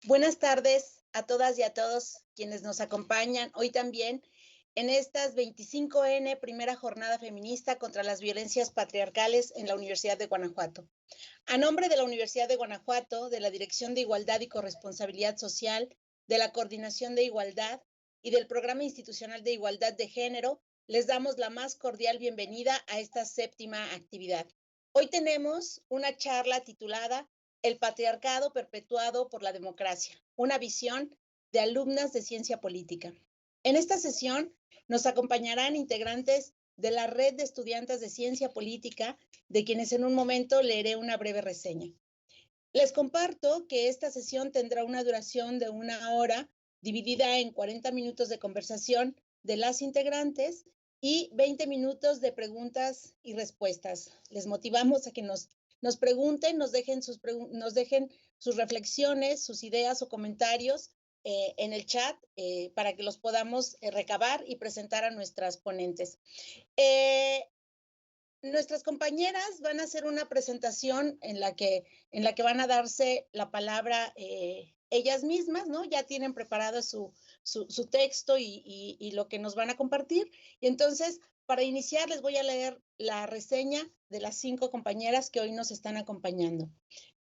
Buenas tardes a todas y a todos quienes nos acompañan hoy también en estas 25N, primera jornada feminista contra las violencias patriarcales en la Universidad de Guanajuato. A nombre de la Universidad de Guanajuato, de la Dirección de Igualdad y Corresponsabilidad Social, de la Coordinación de Igualdad y del Programa Institucional de Igualdad de Género, les damos la más cordial bienvenida a esta séptima actividad. Hoy tenemos una charla titulada El patriarcado perpetuado por la democracia, una visión de alumnas de ciencia política. En esta sesión nos acompañarán integrantes de la Red de Estudiantes de Ciencia Política, de quienes en un momento leeré una breve reseña. Les comparto que esta sesión tendrá una duración de 1 hora, dividida en 40 minutos de conversación de las integrantes y 20 minutos de preguntas y respuestas. Les motivamos a que nos pregunten, nos dejen sus reflexiones, sus ideas o comentarios en el chat para que los podamos recabar y presentar a nuestras ponentes. Nuestras compañeras van a hacer una presentación en la que van a darse la palabra ellas mismas, ¿no? Ya tienen preparado su texto y lo que nos van a compartir. Y entonces, para iniciar, les voy a leer la reseña de las 5 compañeras que hoy nos están acompañando.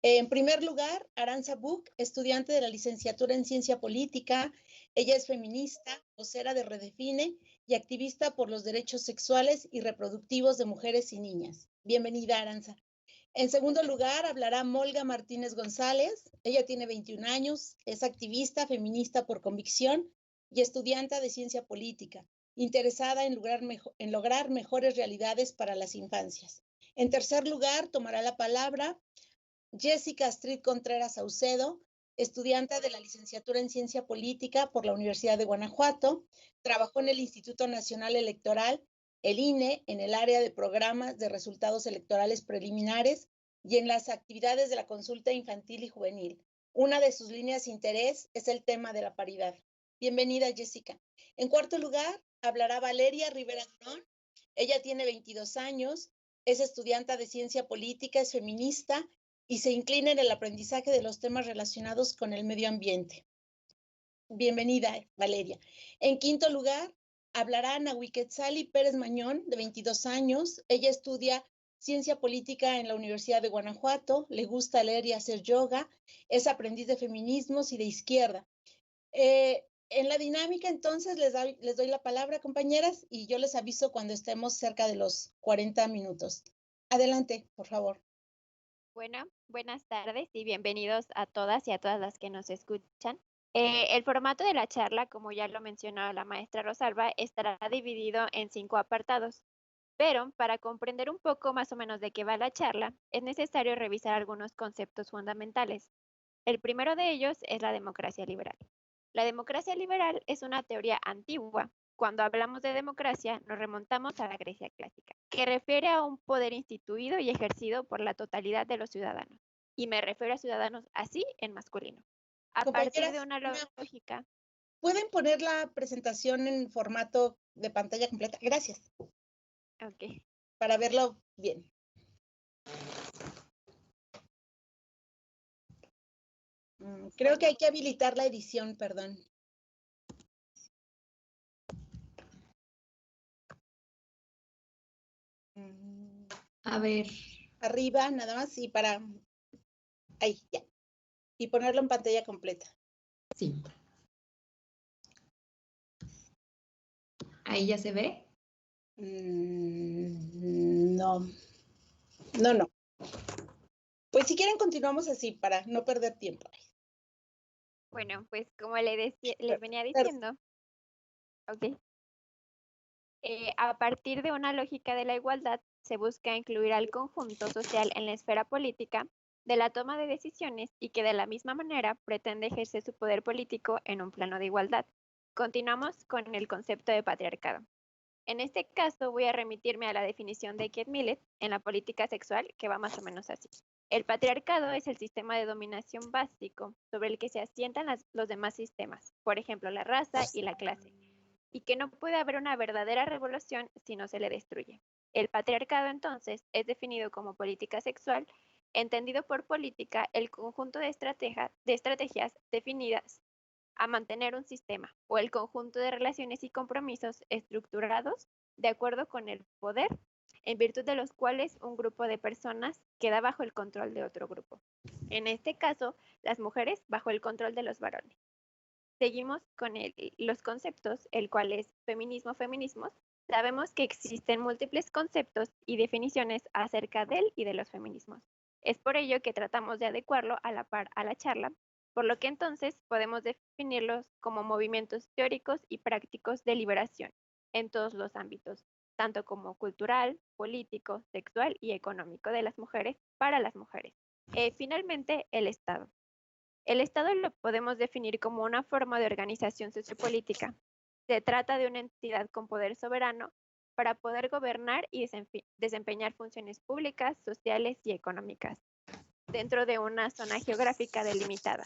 En primer lugar, Aranza Buch, estudiante de la licenciatura en Ciencia Política. Ella es feminista, vocera de Redefine y activista por los derechos sexuales y reproductivos de mujeres y niñas. Bienvenida, Aranza. En segundo lugar, hablará Molga Martínez González. Ella tiene 21 años, es activista feminista por convicción y estudiante de ciencia política, interesada en lograr mejores realidades para las infancias. En tercer lugar, tomará la palabra Jessica Astrid Contreras Saucedo, estudiante de la licenciatura en Ciencia Política por la Universidad de Guanajuato. Trabajó en el Instituto Nacional Electoral, el INE, en el área de programas de resultados electorales preliminares y en las actividades de la consulta infantil y juvenil. Una de sus líneas de interés es el tema de la paridad. Bienvenida, Jessica. En cuarto lugar, hablará Valeria Rivera Durón. Ella tiene 22 años, es estudiante de Ciencia Política, es feminista y se inclina en el aprendizaje de los temas relacionados con el medio ambiente. Bienvenida, Valeria. En quinto lugar, hablará Nahuiquetzali Pérez Mañón, de 22 años. Ella estudia Ciencia Política en la Universidad de Guanajuato, le gusta leer y hacer yoga, es aprendiz de feminismos y de izquierda. En la dinámica, entonces, les doy la palabra, compañeras, y yo les aviso cuando estemos cerca de los 40 minutos. Adelante, por favor. Bueno, buenas tardes y bienvenidos a todas y a todas las que nos escuchan. El formato de la charla, como ya lo mencionó la maestra Rosalba, estará dividido en 5 apartados. Pero para comprender un poco más o menos de qué va la charla, es necesario revisar algunos conceptos fundamentales. El primero de ellos es la democracia liberal. La democracia liberal es una teoría antigua. Cuando hablamos de democracia, nos remontamos a la Grecia clásica, que refiere a un poder instituido y ejercido por la totalidad de los ciudadanos. Y me refiero a ciudadanos así en masculino. A partir de una lógica. ¿Pueden poner la presentación en formato de pantalla completa? Gracias. Ok. Para verlo bien. Creo que hay que habilitar la edición, perdón. A ver. Arriba, nada más, y para... Ahí, ya. Y ponerlo en pantalla completa. Sí. ¿Ahí ya se ve? No. No. Pues si quieren continuamos así para no perder tiempo. Bueno, pues como les venía diciendo, ok. A partir de una lógica de la igualdad, se busca incluir al conjunto social en la esfera política de la toma de decisiones y que de la misma manera pretende ejercer su poder político en un plano de igualdad. Continuamos con el concepto de patriarcado. En este caso voy a remitirme a la definición de Keith Millett en la política sexual, que va más o menos así. El patriarcado es el sistema de dominación básico sobre el que se asientan los demás sistemas, por ejemplo, la raza y la clase, y que no puede haber una verdadera revolución si no se le destruye. El patriarcado, entonces, es definido como política sexual entendido por política el conjunto de estrategias definidas a mantener un sistema o el conjunto de relaciones y compromisos estructurados de acuerdo con el poder, en virtud de los cuales un grupo de personas queda bajo el control de otro grupo. En este caso, las mujeres bajo el control de los varones. Seguimos con los conceptos, el cual es feminismo, feminismos. Sabemos que existen múltiples conceptos y definiciones acerca del y de los feminismos. Es por ello que tratamos de adecuarlo a la par a la charla, por lo que entonces podemos definirlos como movimientos teóricos y prácticos de liberación en todos los ámbitos, tanto como cultural, político, sexual y económico de las mujeres para las mujeres. Finalmente, el Estado. El Estado lo podemos definir como una forma de organización sociopolítica. Se trata de una entidad con poder soberano para poder gobernar y desempeñar funciones públicas, sociales y económicas dentro de una zona geográfica delimitada.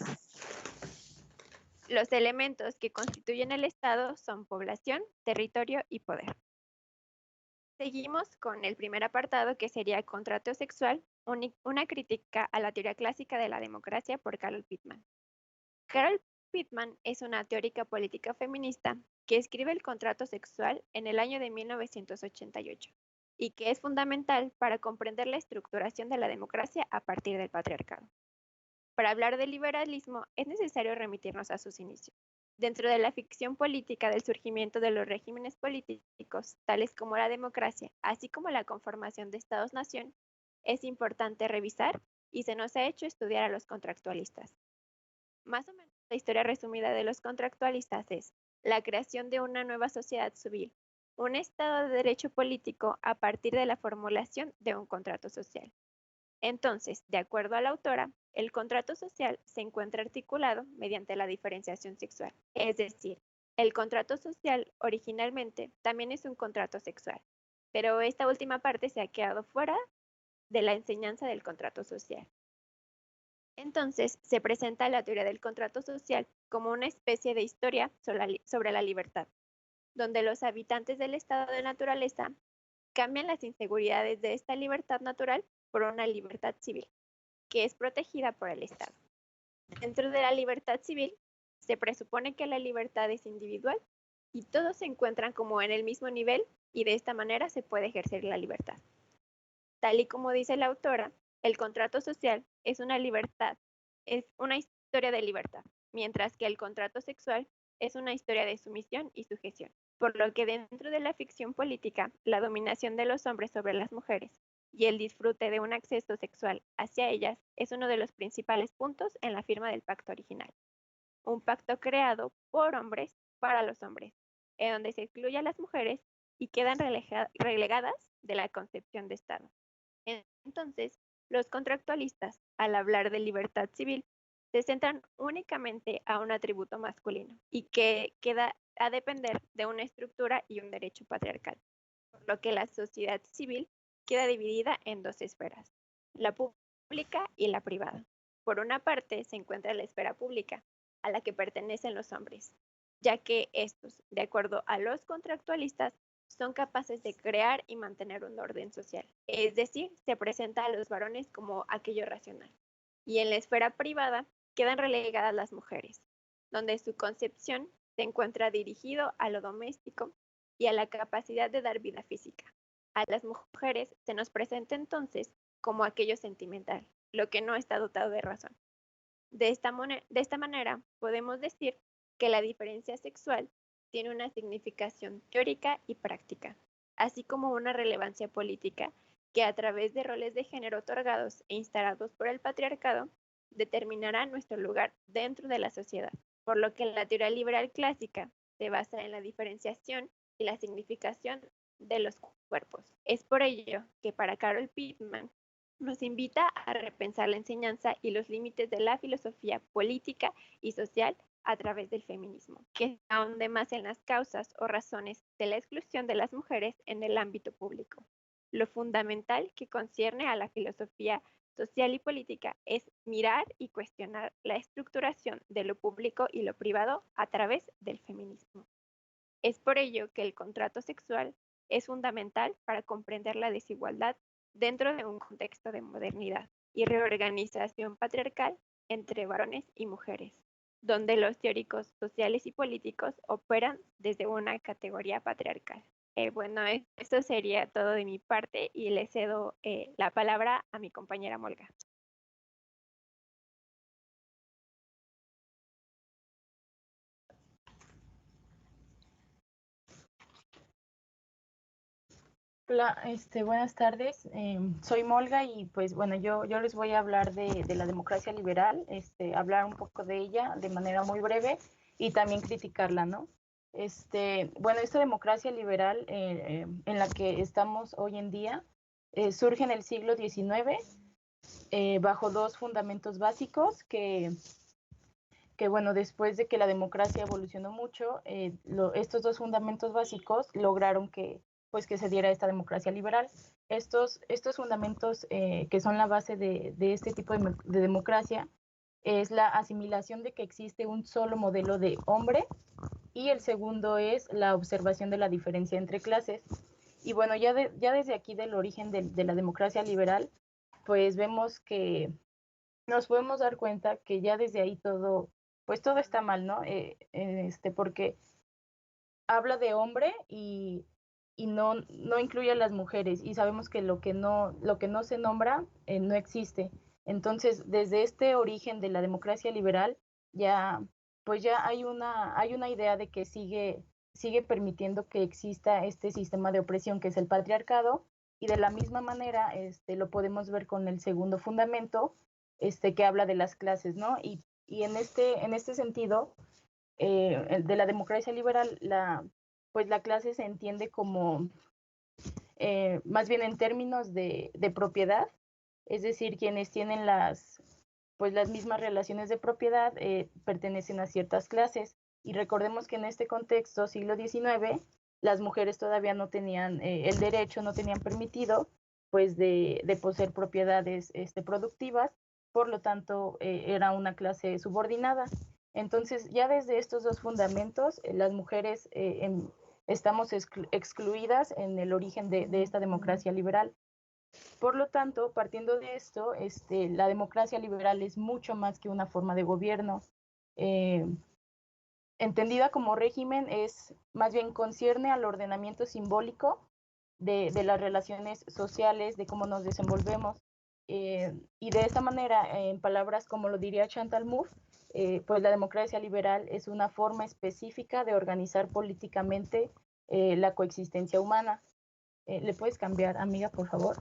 Los elementos que constituyen el Estado son población, territorio y poder. Seguimos con el primer apartado, que sería el contrato sexual, una crítica a la teoría clásica de la democracia por Carol Pittman. Carol Pittman es una teórica política feminista que escribe el contrato sexual en el año de 1988 y que es fundamental para comprender la estructuración de la democracia a partir del patriarcado. Para hablar del liberalismo es necesario remitirnos a sus inicios. Dentro de la ficción política del surgimiento de los regímenes políticos, tales como la democracia, así como la conformación de Estados-nación, es importante revisar y se nos ha hecho estudiar a los contractualistas. Más o menos la historia resumida de los contractualistas es la creación de una nueva sociedad civil, un estado de derecho político a partir de la formulación de un contrato social. Entonces, de acuerdo a la autora, el contrato social se encuentra articulado mediante la diferenciación sexual. Es decir, el contrato social originalmente también es un contrato sexual, pero esta última parte se ha quedado fuera de la enseñanza del contrato social. Entonces, se presenta la teoría del contrato social como una especie de historia sobre la libertad, donde los habitantes del estado de naturaleza cambian las inseguridades de esta libertad natural por una libertad civil, que es protegida por el Estado. Dentro de la libertad civil, se presupone que la libertad es individual y todos se encuentran como en el mismo nivel y de esta manera se puede ejercer la libertad. Tal y como dice la autora, el contrato social es una historia de libertad, mientras que el contrato sexual es una historia de sumisión y sujeción. Por lo que dentro de la ficción política, la dominación de los hombres sobre las mujeres y el disfrute de un acceso sexual hacia ellas es uno de los principales puntos en la firma del pacto original. Un pacto creado por hombres para los hombres, en donde se excluye a las mujeres y quedan relegadas de la concepción de Estado. Entonces, los contractualistas, al hablar de libertad civil, se centran únicamente a un atributo masculino y que queda a depender de una estructura y un derecho patriarcal, por lo que la sociedad civil queda dividida en dos esferas, la pública y la privada. Por una parte se encuentra la esfera pública, a la que pertenecen los hombres, ya que estos, de acuerdo a los contractualistas, son capaces de crear y mantener un orden social. Es decir, se presenta a los varones como aquello racional. Y en la esfera privada quedan relegadas las mujeres, donde su concepción se encuentra dirigido a lo doméstico y a la capacidad de dar vida física. A las mujeres se nos presenta entonces como aquello sentimental, lo que no está dotado de razón. De esta manera podemos decir que la diferencia sexual tiene una significación teórica y práctica, así como una relevancia política que a través de roles de género otorgados e instalados por el patriarcado determinará nuestro lugar dentro de la sociedad, por lo que la teoría liberal clásica se basa en la diferenciación y la significación de los cuerpos. Es por ello que para Carol Pittman nos invita a repensar la enseñanza y los límites de la filosofía política y social a través del feminismo, que ahonde más en las causas o razones de la exclusión de las mujeres en el ámbito público. Lo fundamental que concierne a la filosofía social y política es mirar y cuestionar la estructuración de lo público y lo privado a través del feminismo. Es por ello que el contrato sexual es fundamental para comprender la desigualdad dentro de un contexto de modernidad y reorganización patriarcal entre varones y mujeres, donde los teóricos sociales y políticos operan desde una categoría patriarcal. Bueno, esto sería todo de mi parte y le cedo la palabra a mi compañera Molga. Hola, buenas tardes. Soy Molga y pues bueno, yo les voy a hablar de la democracia liberal, hablar un poco de ella de manera muy breve y también criticarla, ¿no? Bueno, esta democracia liberal en la que estamos hoy en día surge en el siglo XIX bajo dos fundamentos básicos que bueno, después de que la democracia evolucionó mucho, estos dos fundamentos básicos lograron pues, que se diera esta democracia liberal. Estos fundamentos que son la base de este tipo de democracia es la asimilación de que existe un solo modelo de hombre y el segundo es la observación de la diferencia entre clases. Y bueno, ya desde aquí del origen de la democracia liberal, pues vemos que nos podemos dar cuenta que ya desde ahí pues todo está mal, ¿no? Porque habla de hombre y no incluye a las mujeres y sabemos que lo que no se nombra no existe. Entonces, desde este origen de la democracia liberal, pues ya hay una idea de que sigue permitiendo que exista este sistema de opresión que es el patriarcado, y de la misma manera lo podemos ver con el segundo fundamento, que habla de las clases, ¿no? Y en este sentido, de la democracia liberal, pues la clase se entiende como, más bien en términos de propiedad, es decir, quienes tienen pues las mismas relaciones de propiedad pertenecen a ciertas clases. Y recordemos que en este contexto, siglo XIX, las mujeres todavía no tenían el derecho, no tenían permitido, pues, de poseer propiedades productivas, por lo tanto, era una clase subordinada. Entonces, ya desde estos dos fundamentos, las mujeres estamos excluidas en el origen de esta democracia liberal. Por lo tanto, partiendo de esto, la democracia liberal es mucho más que una forma de gobierno. Entendida como régimen, es más bien concierne al ordenamiento simbólico de las relaciones sociales, de cómo nos desenvolvemos. Y de esta manera, en palabras como lo diría Chantal Mouffe, pues la democracia liberal es una forma específica de organizar políticamente la coexistencia humana. ¿Le puedes cambiar, amiga, por favor?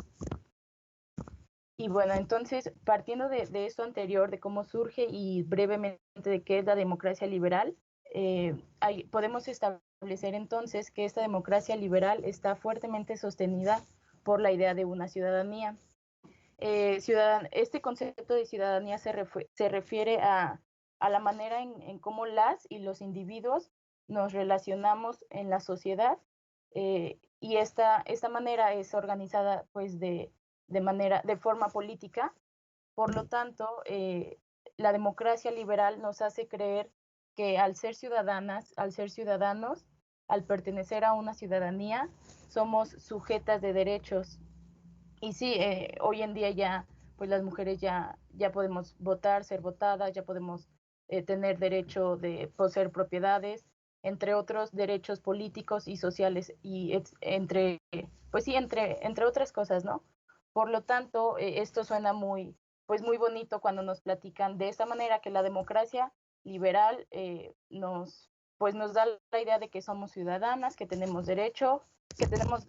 Y bueno, entonces, partiendo de esto anterior, de cómo surge y brevemente de qué es la democracia liberal, podemos establecer entonces que esta democracia liberal está fuertemente sostenida por la idea de una ciudadanía. Este concepto de ciudadanía se refiere a la manera en cómo las y los individuos nos relacionamos en la sociedad, y esta manera es organizada pues de forma política. Por lo tanto, la democracia liberal nos hace creer que al ser ciudadanas, al ser ciudadanos, al pertenecer a una ciudadanía, somos sujetas de derechos. Y sí, hoy en día ya, pues las mujeres ya podemos votar, ser votadas, ya podemos tener derecho de poseer propiedades, entre otros derechos políticos y sociales, y pues sí, entre otras cosas, ¿no? Por lo tanto, esto suena pues muy bonito cuando nos platican de esta manera que la democracia liberal pues nos da la idea de que somos ciudadanas, que tenemos derecho, que tenemos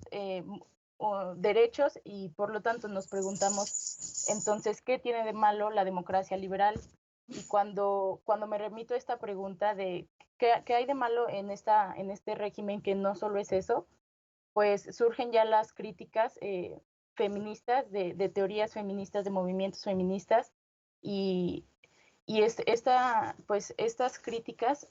derechos, y por lo tanto nos preguntamos entonces, ¿qué tiene de malo la democracia liberal? Y cuando me remito a esta pregunta de ¿qué hay de malo en este régimen, que no solo es eso? Pues surgen ya las críticas feministas, de teorías feministas, de movimientos feministas, y pues estas críticas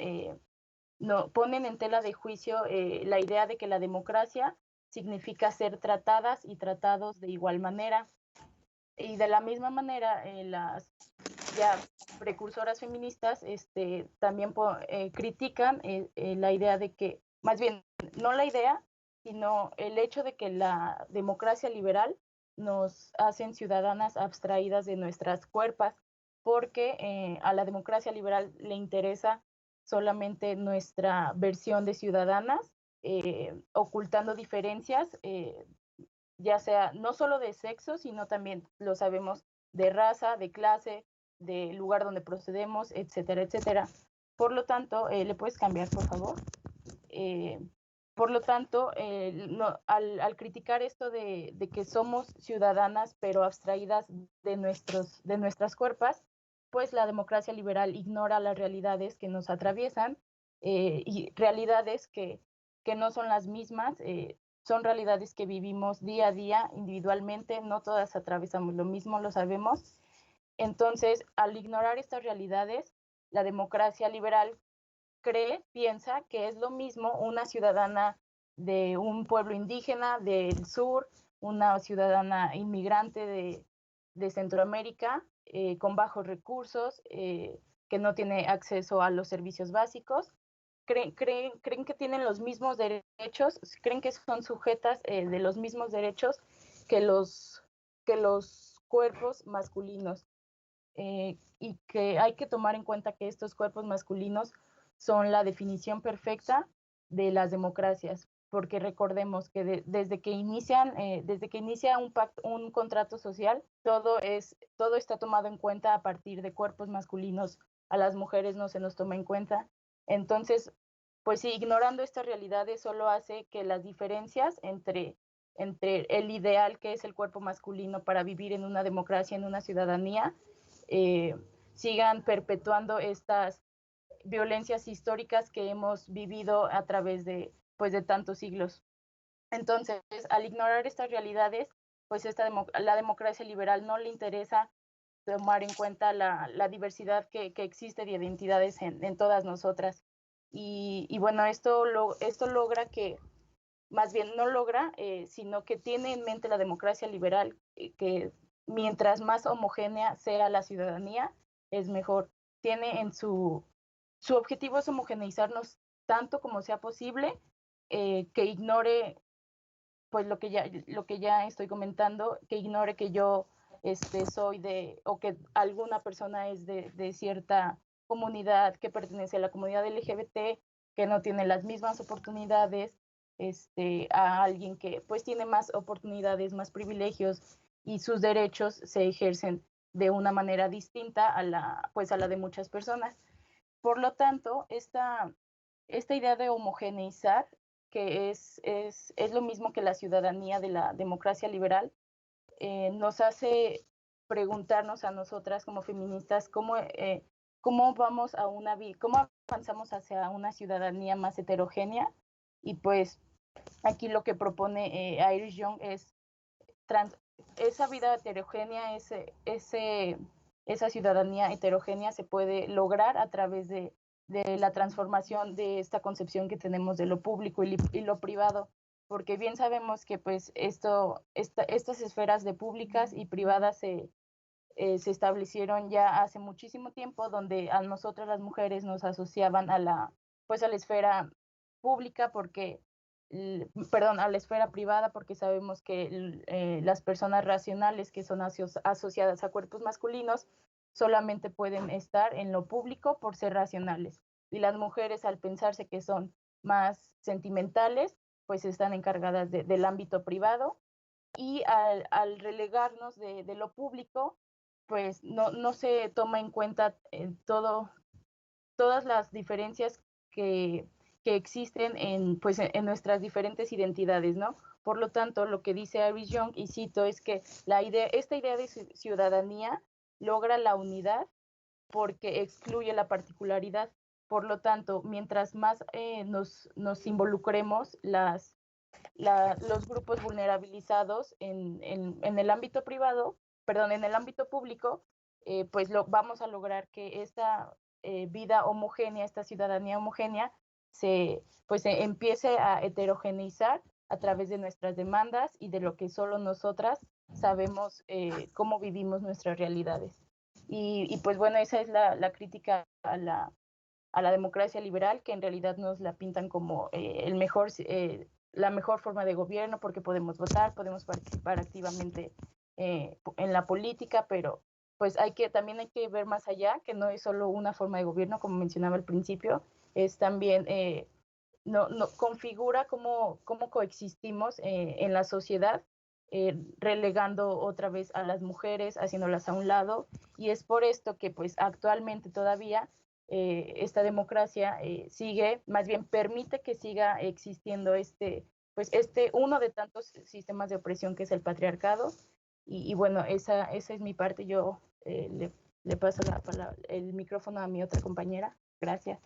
ponen en tela de juicio la idea de que la democracia significa ser tratadas y tratados de igual manera. Y de la misma manera, las ya precursoras feministas también critican la idea de que, más bien, no la idea, sino el hecho de que la democracia liberal nos hacen ciudadanas abstraídas de nuestras cuerpos, porque a la democracia liberal le interesa solamente nuestra versión de ciudadanas, ocultando diferencias, ya sea no solo de sexo, sino también, lo sabemos, de raza, de clase, de lugar donde procedemos, etcétera, etcétera. Por lo tanto, ¿le puedes cambiar, por favor? Por lo tanto, al criticar esto de que somos ciudadanas pero abstraídas de nuestras cuerpos, pues la democracia liberal ignora las realidades que nos atraviesan, y realidades que no son las mismas, son realidades que vivimos día a día individualmente, no todas atravesamos lo mismo, lo sabemos. Entonces, al ignorar estas realidades, la democracia liberal piensa que es lo mismo una ciudadana de un pueblo indígena del sur, una ciudadana inmigrante de Centroamérica, con bajos recursos, que no tiene acceso a los servicios básicos. Creen que tienen los mismos derechos, creen que son sujetas de los mismos derechos que los cuerpos masculinos, y que hay que tomar en cuenta que estos cuerpos masculinos son la definición perfecta de las democracias, porque recordemos que desde que inicia un contrato social, todo está tomado en cuenta a partir de cuerpos masculinos. A las mujeres no se nos toma en cuenta. Entonces, pues sí, ignorando estas realidades solo hace que las diferencias entre el ideal que es el cuerpo masculino para vivir en una democracia, en una ciudadanía, sigan perpetuando estas violencias históricas que hemos vivido a través de tantos siglos. Entonces, al ignorar estas realidades, pues la democracia liberal no le interesa tomar en cuenta la diversidad que existe de identidades en todas nosotras. Y bueno, esto logra que, más bien no logra, sino que tiene en mente la democracia liberal, que mientras más homogénea sea la ciudadanía, es mejor. Tiene su objetivo es homogeneizarnos tanto como sea posible, que ignore pues lo que ya estoy comentando, que ignore que yo soy o que alguna persona es de cierta comunidad, que pertenece a la comunidad LGBT, que no tiene las mismas oportunidades, a alguien que pues tiene más oportunidades, más privilegios, y sus derechos se ejercen de una manera distinta a la de muchas personas. Por lo tanto, esta idea de homogeneizar, que es lo mismo que la ciudadanía de la democracia liberal, nos hace preguntarnos a nosotras como feministas cómo avanzamos hacia una ciudadanía más heterogénea. Y pues aquí lo que propone Iris Young es esa vida heterogénea, esa ciudadanía heterogénea se puede lograr a través de la transformación de esta concepción que tenemos de lo público y lo privado, porque bien sabemos que pues estas esferas de públicas y privadas se establecieron ya hace muchísimo tiempo, donde a nosotras las mujeres nos asociaban a la esfera pública, a la esfera privada, porque sabemos que las personas racionales que son asociadas a cuerpos masculinos solamente pueden estar en lo público por ser racionales, y las mujeres, al pensarse que son más sentimentales, pues están encargadas del ámbito privado, y al relegarnos de lo público, pues no se toma en cuenta todas las diferencias que existen en nuestras diferentes identidades, ¿no? Por lo tanto, lo que dice Iris Young, y cito, es que esta idea de ciudadanía logra la unidad porque excluye la particularidad. Por lo tanto, mientras más nos involucremos los grupos vulnerabilizados en el ámbito en el ámbito público, pues vamos a lograr que esta vida homogénea, esta ciudadanía homogénea, se empiece a heterogeneizar a través de nuestras demandas y de lo que solo nosotras sabemos, cómo vivimos nuestras realidades. Y pues bueno, esa es la crítica a la democracia liberal, que en realidad nos la pintan como la mejor forma de gobierno porque podemos votar, podemos participar activamente en la política, pero pues también hay que ver más allá, que no es solo una forma de gobierno, como mencionaba al principio, es también, no configura cómo coexistimos en la sociedad, relegando otra vez a las mujeres, haciéndolas a un lado, y es por esto que pues actualmente todavía esta democracia sigue, más bien permite que siga existiendo uno de tantos sistemas de opresión que es el patriarcado. Y bueno, esa es mi parte. Yo le paso el micrófono a mi otra compañera. Gracias.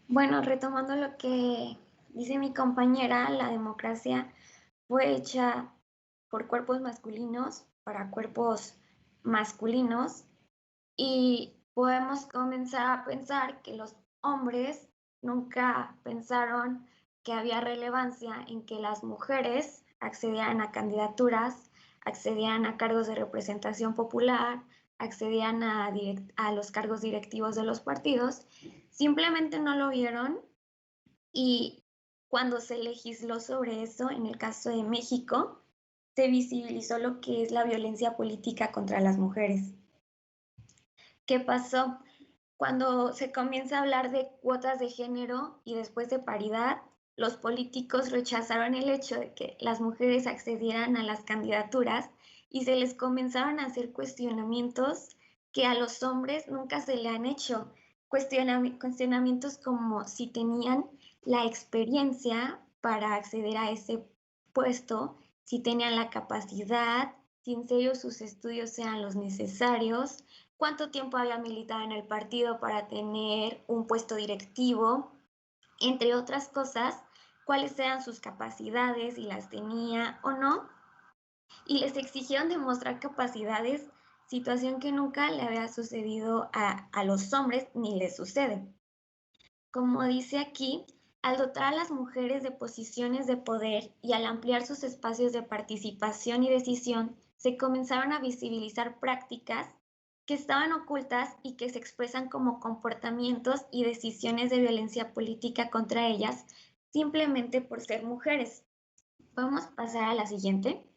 Bueno, retomando lo que dice mi compañera, la democracia fue hecha por cuerpos masculinos para cuerpos masculinos, y podemos comenzar a pensar que los hombres nunca pensaron que había relevancia en que las mujeres accedieran a candidaturas, accedían a cargos de representación popular, accedían a los cargos directivos de los partidos. Simplemente no lo vieron, y cuando se legisló sobre eso, en el caso de México, se visibilizó lo que es la violencia política contra las mujeres. ¿Qué pasó? Cuando se comienza a hablar de cuotas de género y después de paridad, los políticos rechazaron el hecho de que las mujeres accedieran a las candidaturas y se les comenzaron a hacer cuestionamientos que a los hombres nunca se le han hecho. Cuestionamientos como si tenían la experiencia para acceder a ese puesto, si tenían la capacidad, si en serio sus estudios sean los necesarios, cuánto tiempo había militado en el partido para tener un puesto directivo, entre otras cosas, cuáles eran sus capacidades, si las tenía o no, y les exigieron demostrar capacidades, situación que nunca le había sucedido a los hombres ni les sucede. Como dice aquí, al dotar a las mujeres de posiciones de poder y al ampliar sus espacios de participación y decisión, se comenzaron a visibilizar prácticas que estaban ocultas y que se expresan como comportamientos y decisiones de violencia política contra ellas simplemente por ser mujeres. Vamos a pasar a la siguiente.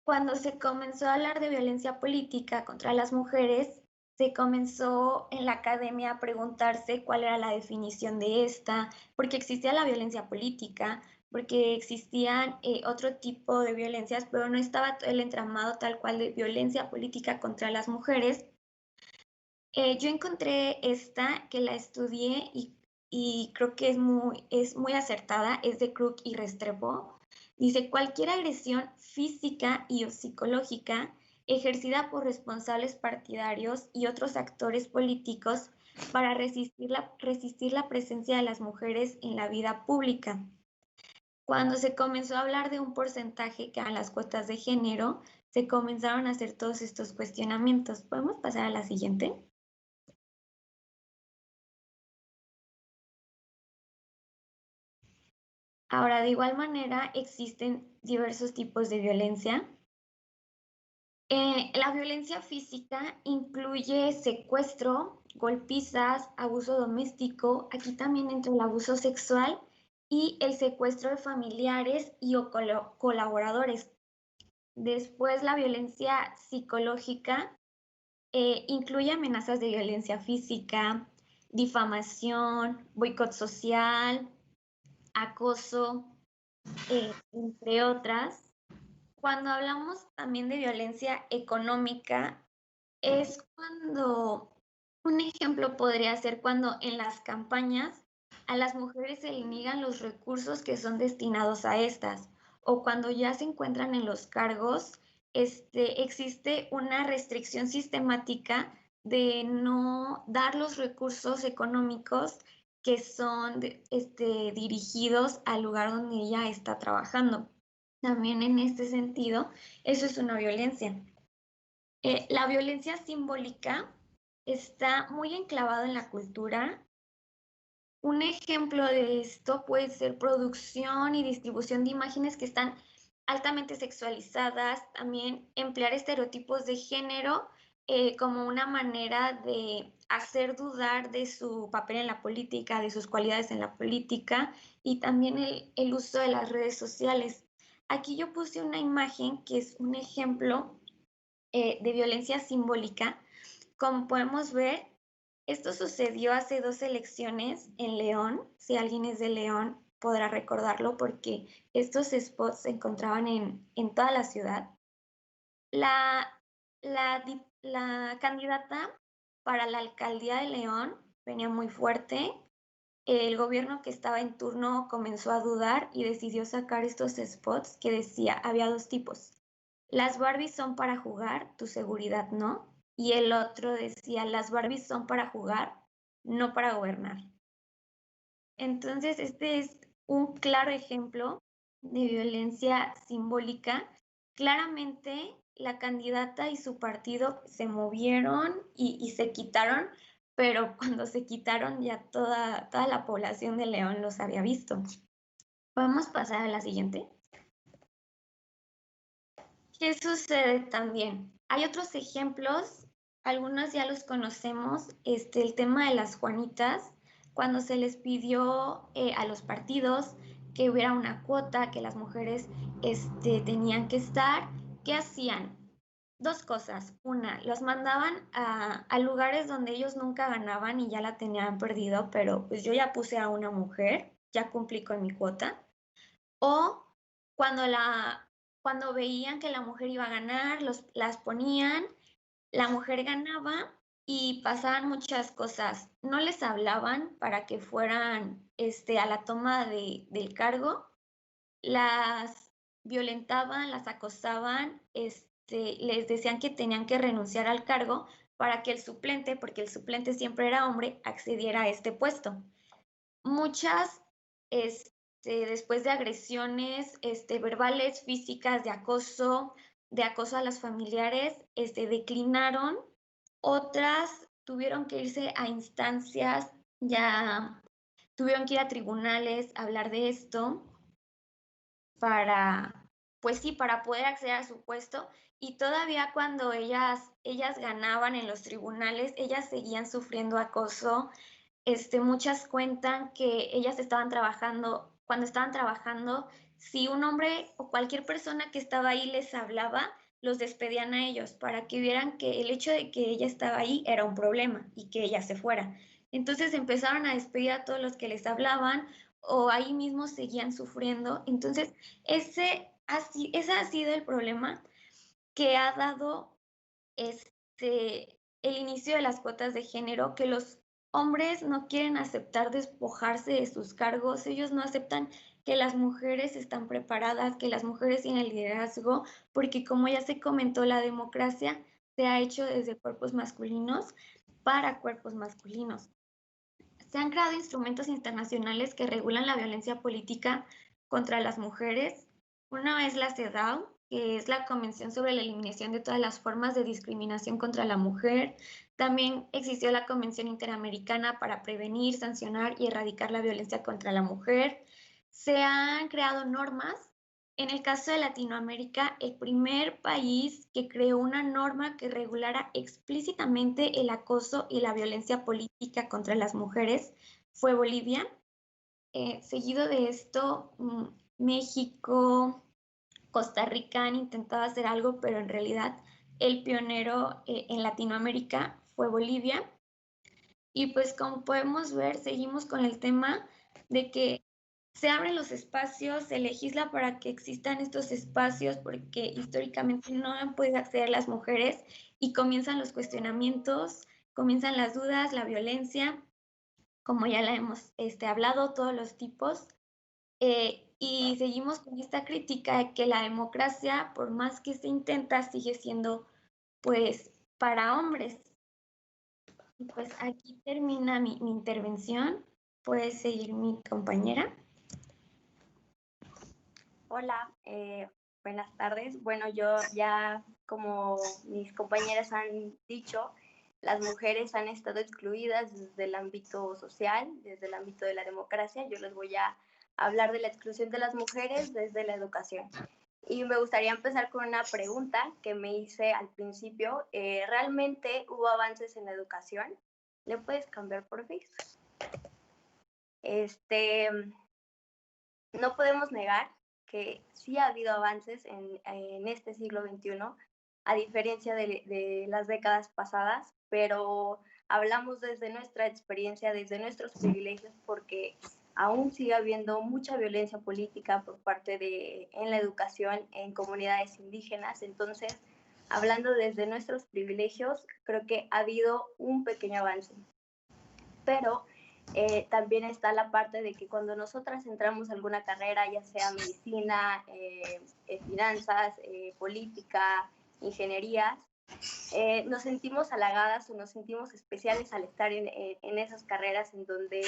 Cuando se comenzó a hablar de violencia política contra las mujeres, se comenzó en la academia a preguntarse cuál era la definición de esta, porque existía la violencia política, porque existían otro tipo de violencias, pero no estaba el entramado tal cual de violencia política contra las mujeres. Yo encontré esta, que la estudié y creo que es muy acertada, es de Krug y Restrepo. Dice, cualquier agresión física y o psicológica ejercida por responsables partidarios y otros actores políticos para resistir la presencia de las mujeres en la vida pública. Cuando se comenzó a hablar de un porcentaje que eran las cuotas de género, se comenzaron a hacer todos estos cuestionamientos. ¿Podemos pasar a la siguiente? Ahora, de igual manera, existen diversos tipos de violencia. La violencia física incluye secuestro, golpizas, abuso doméstico, aquí también entra el abuso sexual y el secuestro de familiares y o colaboradores. Después, la violencia psicológica incluye amenazas de violencia física, difamación, boicot social, acoso, entre otras. Cuando hablamos también de violencia económica, es cuando, un ejemplo podría ser cuando en las campañas a las mujeres se les niegan los recursos que son destinados a estas, o cuando ya se encuentran en los cargos, existe una restricción sistemática de no dar los recursos económicos que son dirigidos al lugar donde ella está trabajando. También en este sentido, eso es una violencia. La violencia simbólica está muy enclavada en la cultura. Un ejemplo de esto puede ser producción y distribución de imágenes que están altamente sexualizadas, también emplear estereotipos de género como una manera de hacer dudar de su papel en la política, de sus cualidades en la política y también el uso de las redes sociales. Aquí yo puse una imagen que es un ejemplo de violencia simbólica. Como podemos ver, esto sucedió hace 2 elecciones en León. Si alguien es de León, podrá recordarlo porque estos spots se encontraban en toda la ciudad. La candidata para la alcaldía de León venía muy fuerte. El gobierno que estaba en turno comenzó a dudar y decidió sacar estos spots que decía, había 2 tipos. Las Barbies son para jugar, tu seguridad no. Y el otro decía, las Barbies son para jugar, no para gobernar. Entonces, este es un claro ejemplo de violencia simbólica. Claramente, la candidata y su partido se movieron y se quitaron, pero cuando se quitaron ya toda la población de León los había visto. Podemos pasar a la siguiente. ¿Qué sucede también? Hay otros ejemplos, algunos ya los conocemos, el tema de las Juanitas, cuando se les pidió a los partidos que hubiera una cuota, que las mujeres tenían que estar, ¿qué hacían? 2 cosas. Una, los mandaban a lugares donde ellos nunca ganaban y ya la tenían perdido, pero pues yo ya puse a una mujer, ya cumplí con mi cuota. O cuando veían que la mujer iba a ganar, las ponían, la mujer ganaba y pasaban muchas cosas. No les hablaban para que fueran a la toma del cargo, las violentaban, las acosaban, les decían que tenían que renunciar al cargo para que el suplente, porque el suplente siempre era hombre, accediera a este puesto. Muchas, después de agresiones verbales, físicas, de acoso a las familiares, declinaron. Otras tuvieron que irse a instancias, ya tuvieron que ir a tribunales a hablar de esto para, pues sí, para poder acceder a su puesto. Y todavía cuando ellas ganaban en los tribunales, ellas seguían sufriendo acoso. Muchas cuentan que ellas cuando estaban trabajando, si un hombre o cualquier persona que estaba ahí les hablaba, los despedían a ellos para que vieran que el hecho de que ella estaba ahí era un problema y que ella se fuera. Entonces empezaron a despedir a todos los que les hablaban o ahí mismo seguían sufriendo. Entonces, ese ha sido el problema que ha dado el inicio de las cuotas de género, que los hombres no quieren aceptar despojarse de sus cargos, ellos no aceptan que las mujeres están preparadas, que las mujeres tienen liderazgo, porque como ya se comentó, la democracia se ha hecho desde cuerpos masculinos para cuerpos masculinos. Se han creado instrumentos internacionales que regulan la violencia política contra las mujeres. Una es la CEDAW, que es la Convención sobre la Eliminación de todas las formas de discriminación contra la mujer. También existió la Convención Interamericana para prevenir, sancionar y erradicar la violencia contra la mujer. Se han creado normas. En el caso de Latinoamérica, el primer país que creó una norma que regulara explícitamente el acoso y la violencia política contra las mujeres fue Bolivia. Seguido de esto, México, Costa Rica han intentado hacer algo, pero en realidad el pionero en Latinoamérica fue Bolivia. Y pues como podemos ver, seguimos con el tema de que se abren los espacios, se legisla para que existan estos espacios porque históricamente no han podido acceder las mujeres y comienzan los cuestionamientos, comienzan las dudas, la violencia, como ya la hemos hablado, todos los tipos. Y seguimos con esta crítica de que la democracia, por más que se intenta, sigue siendo pues para hombres. Pues aquí termina mi intervención. Puede seguir mi compañera. Hola, buenas tardes. Bueno, yo ya, como mis compañeras han dicho, las mujeres han estado excluidas desde el ámbito social, desde el ámbito de la democracia. Yo les voy a hablar de la exclusión de las mujeres desde la educación. Y me gustaría empezar con una pregunta que me hice al principio. ¿Realmente hubo avances en la educación? ¿Le puedes cambiar, por favor? No podemos negar que sí ha habido avances en este siglo XXI, a diferencia de las décadas pasadas, pero hablamos desde nuestra experiencia, desde nuestros privilegios, porque aún sigue habiendo mucha violencia política por parte en la educación en comunidades indígenas. Entonces, hablando desde nuestros privilegios, creo que ha habido un pequeño avance. Pero también está la parte de que cuando nosotras entramos a alguna carrera, ya sea medicina, finanzas, política, ingenierías, nos sentimos halagadas o nos sentimos especiales al estar en esas carreras en donde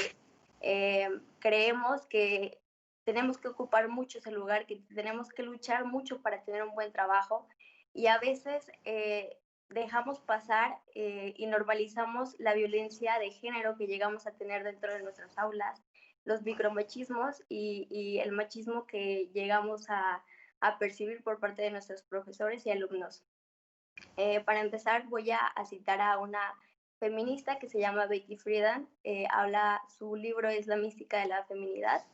creemos que tenemos que ocupar mucho ese lugar, que tenemos que luchar mucho para tener un buen trabajo, y a veces dejamos pasar y normalizamos la violencia de género que llegamos a tener dentro de nuestras aulas, los micromachismos y el machismo que llegamos a percibir por parte de nuestros profesores y alumnos. Para empezar, voy a citar a una feminista que se llama Betty Friedan. Su libro es La mística de la feminidad.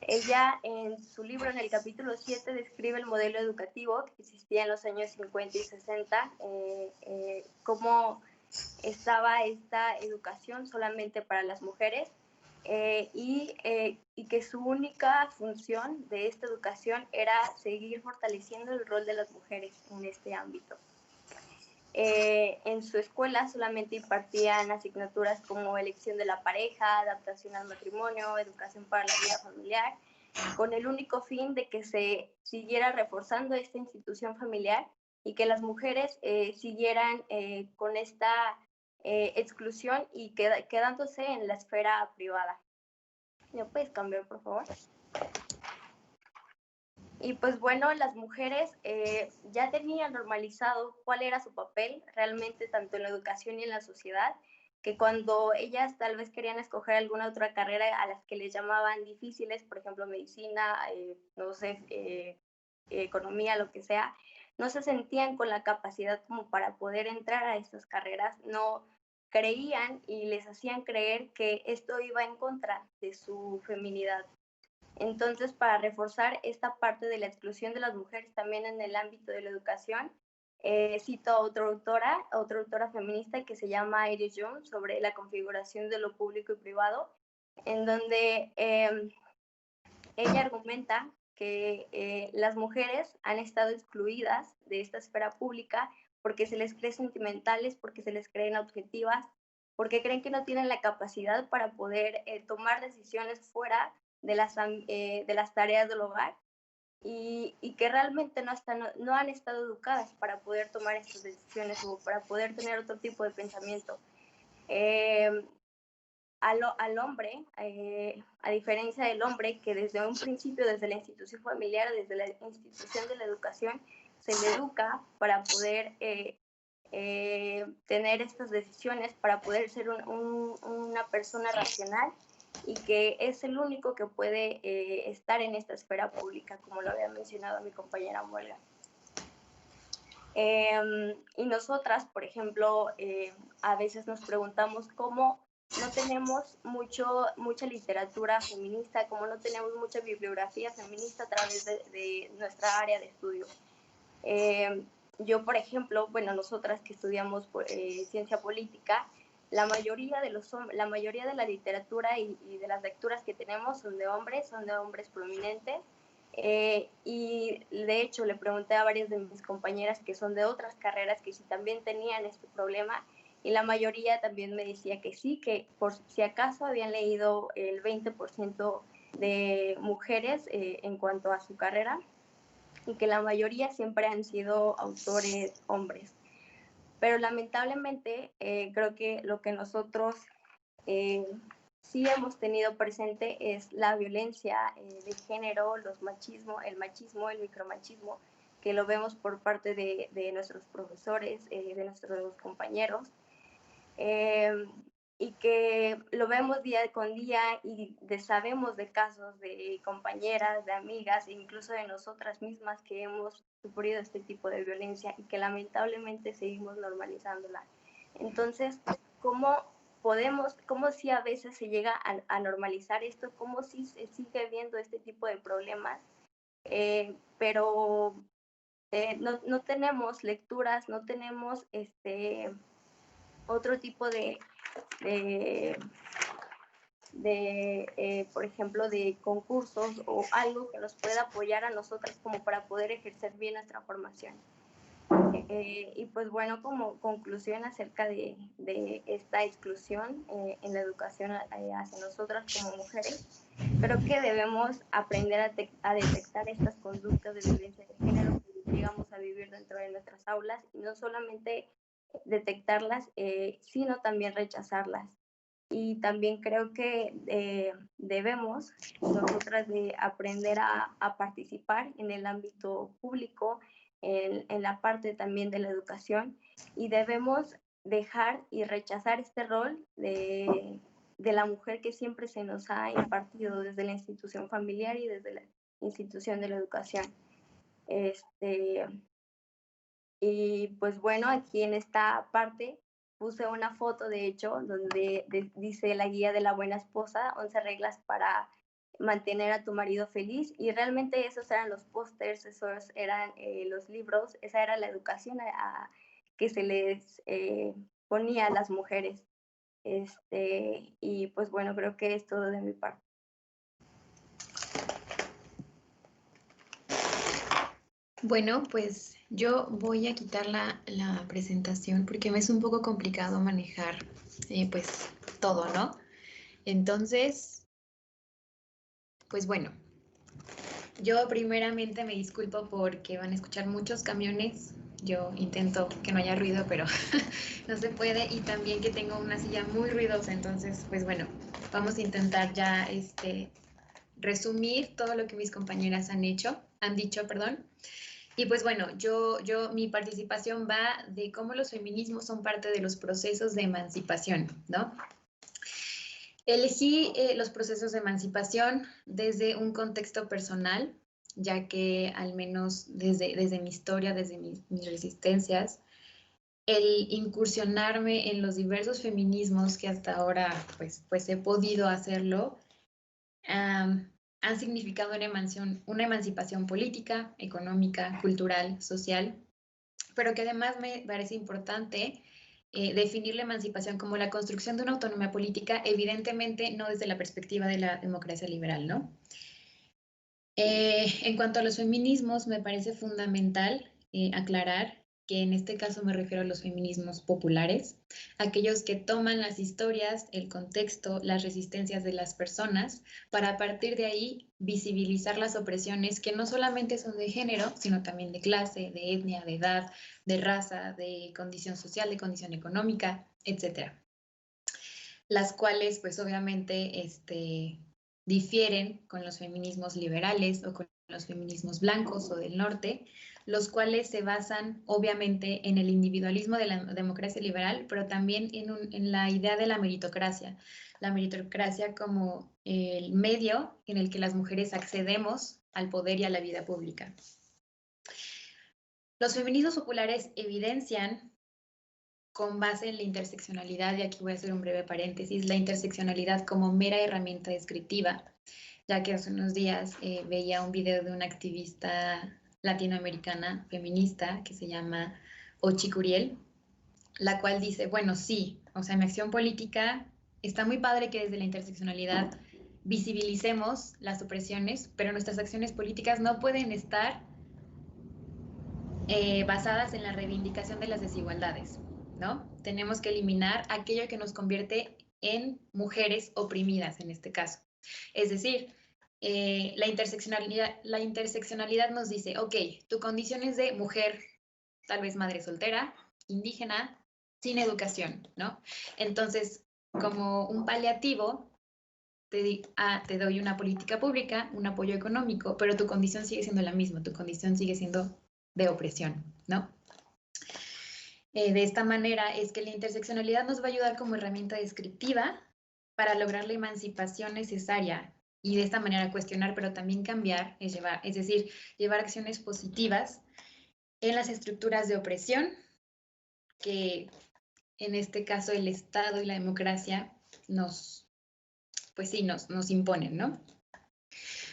Ella, en su libro, en el capítulo 7, describe el modelo educativo que existía en los años 50 y 60, cómo estaba esta educación solamente para las mujeres, y que su única función de esta educación era seguir fortaleciendo el rol de las mujeres en este ámbito. En su escuela solamente impartían asignaturas como elección de la pareja, adaptación al matrimonio, educación para la vida familiar, con el único fin de que se siguiera reforzando esta institución familiar y que las mujeres siguieran con esta exclusión y quedándose en la esfera privada. ¿Me puedes cambiar, por favor? Y pues bueno, las mujeres ya tenían normalizado cuál era su papel realmente tanto en la educación y en la sociedad, que cuando ellas tal vez querían escoger alguna otra carrera a las que les llamaban difíciles, por ejemplo medicina, no sé, economía, lo que sea, no se sentían con la capacidad como para poder entrar a estas carreras, no creían y les hacían creer que esto iba en contra de su feminidad. Entonces, para reforzar esta parte de la exclusión de las mujeres también en el ámbito de la educación, cito a otra autora feminista que se llama Iris Jones, sobre la configuración de lo público y privado, en donde ella argumenta que las mujeres han estado excluidas de esta esfera pública porque se les cree sentimentales, porque se les creen objetivas, porque creen que no tienen la capacidad para poder tomar decisiones fuera de las tareas del hogar, y que realmente no han estado educadas para poder tomar estas decisiones o para poder tener otro tipo de pensamiento. Al hombre, a diferencia del hombre, que desde un principio, desde la institución familiar, desde la institución de la educación, se le educa para poder tener estas decisiones, para poder ser una persona racional, y que es el único que puede estar en esta esfera pública, como lo había mencionado mi compañera Muelga. Y nosotras, por ejemplo, a veces nos preguntamos cómo no tenemos mucha literatura feminista, cómo no tenemos mucha bibliografía feminista a través de nuestra área de estudio. Yo, por ejemplo, bueno, nosotras que estudiamos ciencia política, la mayoría de la literatura y de las lecturas que tenemos son de hombres prominentes. Y de hecho le pregunté a varias de mis compañeras que son de otras carreras que si también tenían este problema, y la mayoría también me decía que sí, que por si acaso habían leído el 20% de mujeres en cuanto a su carrera, y que la mayoría siempre han sido autores hombres. Pero lamentablemente creo que lo que nosotros sí hemos tenido presente es la violencia de género, el machismo, el micromachismo, que lo vemos por parte de nuestros profesores, de nuestros compañeros. y que lo vemos día con día y sabemos de casos de compañeras, de amigas e incluso de nosotras mismas que hemos sufrido este tipo de violencia y que lamentablemente seguimos normalizándola. Entonces, ¿cómo si a veces se llega a normalizar esto? ¿Cómo si se sigue viendo este tipo de problemas? Pero no tenemos lecturas, no tenemos otro tipo por ejemplo, de concursos o algo que nos pueda apoyar a nosotras como para poder ejercer bien nuestra formación. Y pues bueno, como conclusión acerca de esta exclusión en la educación hacia nosotras como mujeres, creo que debemos aprender a detectar estas conductas de violencia de género que llegamos a vivir dentro de nuestras aulas y no solamente detectarlas, sino también rechazarlas. Y también creo que debemos nosotras de aprender a participar en el ámbito público, en la parte también de la educación, y debemos dejar y rechazar este rol de la mujer que siempre se nos ha impartido desde la institución familiar y desde la institución de la educación. Y pues bueno, aquí en esta parte puse una foto, de hecho, donde dice la guía de la buena esposa, 11 reglas para mantener a tu marido feliz, y realmente esos eran los pósters, esos eran los libros, esa era la educación que se les ponía a las mujeres. Y pues bueno, creo que es todo de mi parte. Bueno, pues yo voy a quitar la presentación porque me es un poco complicado manejar pues todo, ¿no? Entonces, pues bueno, yo primeramente me disculpo porque van a escuchar muchos camiones. Yo intento que no haya ruido, pero no se puede, y también que tengo una silla muy ruidosa. Entonces, pues bueno, vamos a intentar ya resumir todo lo que mis compañeras han dicho. Y pues bueno, mi participación va de cómo los feminismos son parte de los procesos de emancipación, ¿no? Elegí los procesos de emancipación desde un contexto personal, ya que al menos desde mi historia, desde mis resistencias, el incursionarme en los diversos feminismos que hasta ahora pues he podido hacerlo, han significado una emancipación política, económica, cultural, social, pero que además me parece importante definir la emancipación como la construcción de una autonomía política, evidentemente no desde la perspectiva de la democracia liberal, ¿no? En cuanto a los feminismos, me parece fundamental aclarar que en este caso me refiero a los feminismos populares, aquellos que toman las historias, el contexto, las resistencias de las personas, para a partir de ahí visibilizar las opresiones que no solamente son de género, sino también de clase, de etnia, de edad, de raza, de condición social, de condición económica, etc. Las cuales, pues obviamente, difieren con los feminismos liberales o con los feminismos blancos o del norte, los cuales se basan obviamente en el individualismo de la democracia liberal, pero también en la idea de la meritocracia como el medio en el que las mujeres accedemos al poder y a la vida pública. Los feminismos populares evidencian, con base en la interseccionalidad, y aquí voy a hacer un breve paréntesis, la interseccionalidad como mera herramienta descriptiva, ya que hace unos días veía un video de una activista latinoamericana feminista que se llama Ochi Curiel, la cual dice, bueno, sí, o sea, en mi acción política está muy padre que desde la interseccionalidad visibilicemos las opresiones, pero nuestras acciones políticas no pueden estar basadas en la reivindicación de las desigualdades, ¿no? Tenemos que eliminar aquello que nos convierte en mujeres oprimidas en este caso. Es decir, la interseccionalidad nos dice, ok, tu condición es de mujer, tal vez madre soltera, indígena, sin educación, ¿no? Entonces, como un paliativo, te doy una política pública, un apoyo económico, pero tu condición sigue siendo la misma, tu condición sigue siendo de opresión, ¿no? de esta manera es que la interseccionalidad nos va a ayudar como herramienta descriptiva para lograr la emancipación necesaria y de esta manera cuestionar, pero también cambiar, es decir, llevar acciones positivas en las estructuras de opresión que en este caso el Estado y la democracia nos imponen, ¿no?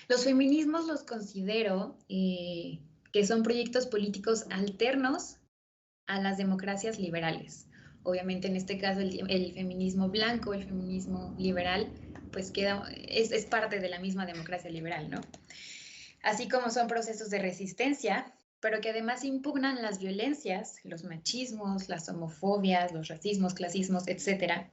Los feminismos los considero que son proyectos políticos alternos a las democracias liberales. Obviamente en este caso el feminismo blanco, el feminismo liberal, pues es parte de la misma democracia liberal, ¿no? Así como son procesos de resistencia, pero que además impugnan las violencias, los machismos, las homofobias, los racismos, clasismos, etcétera,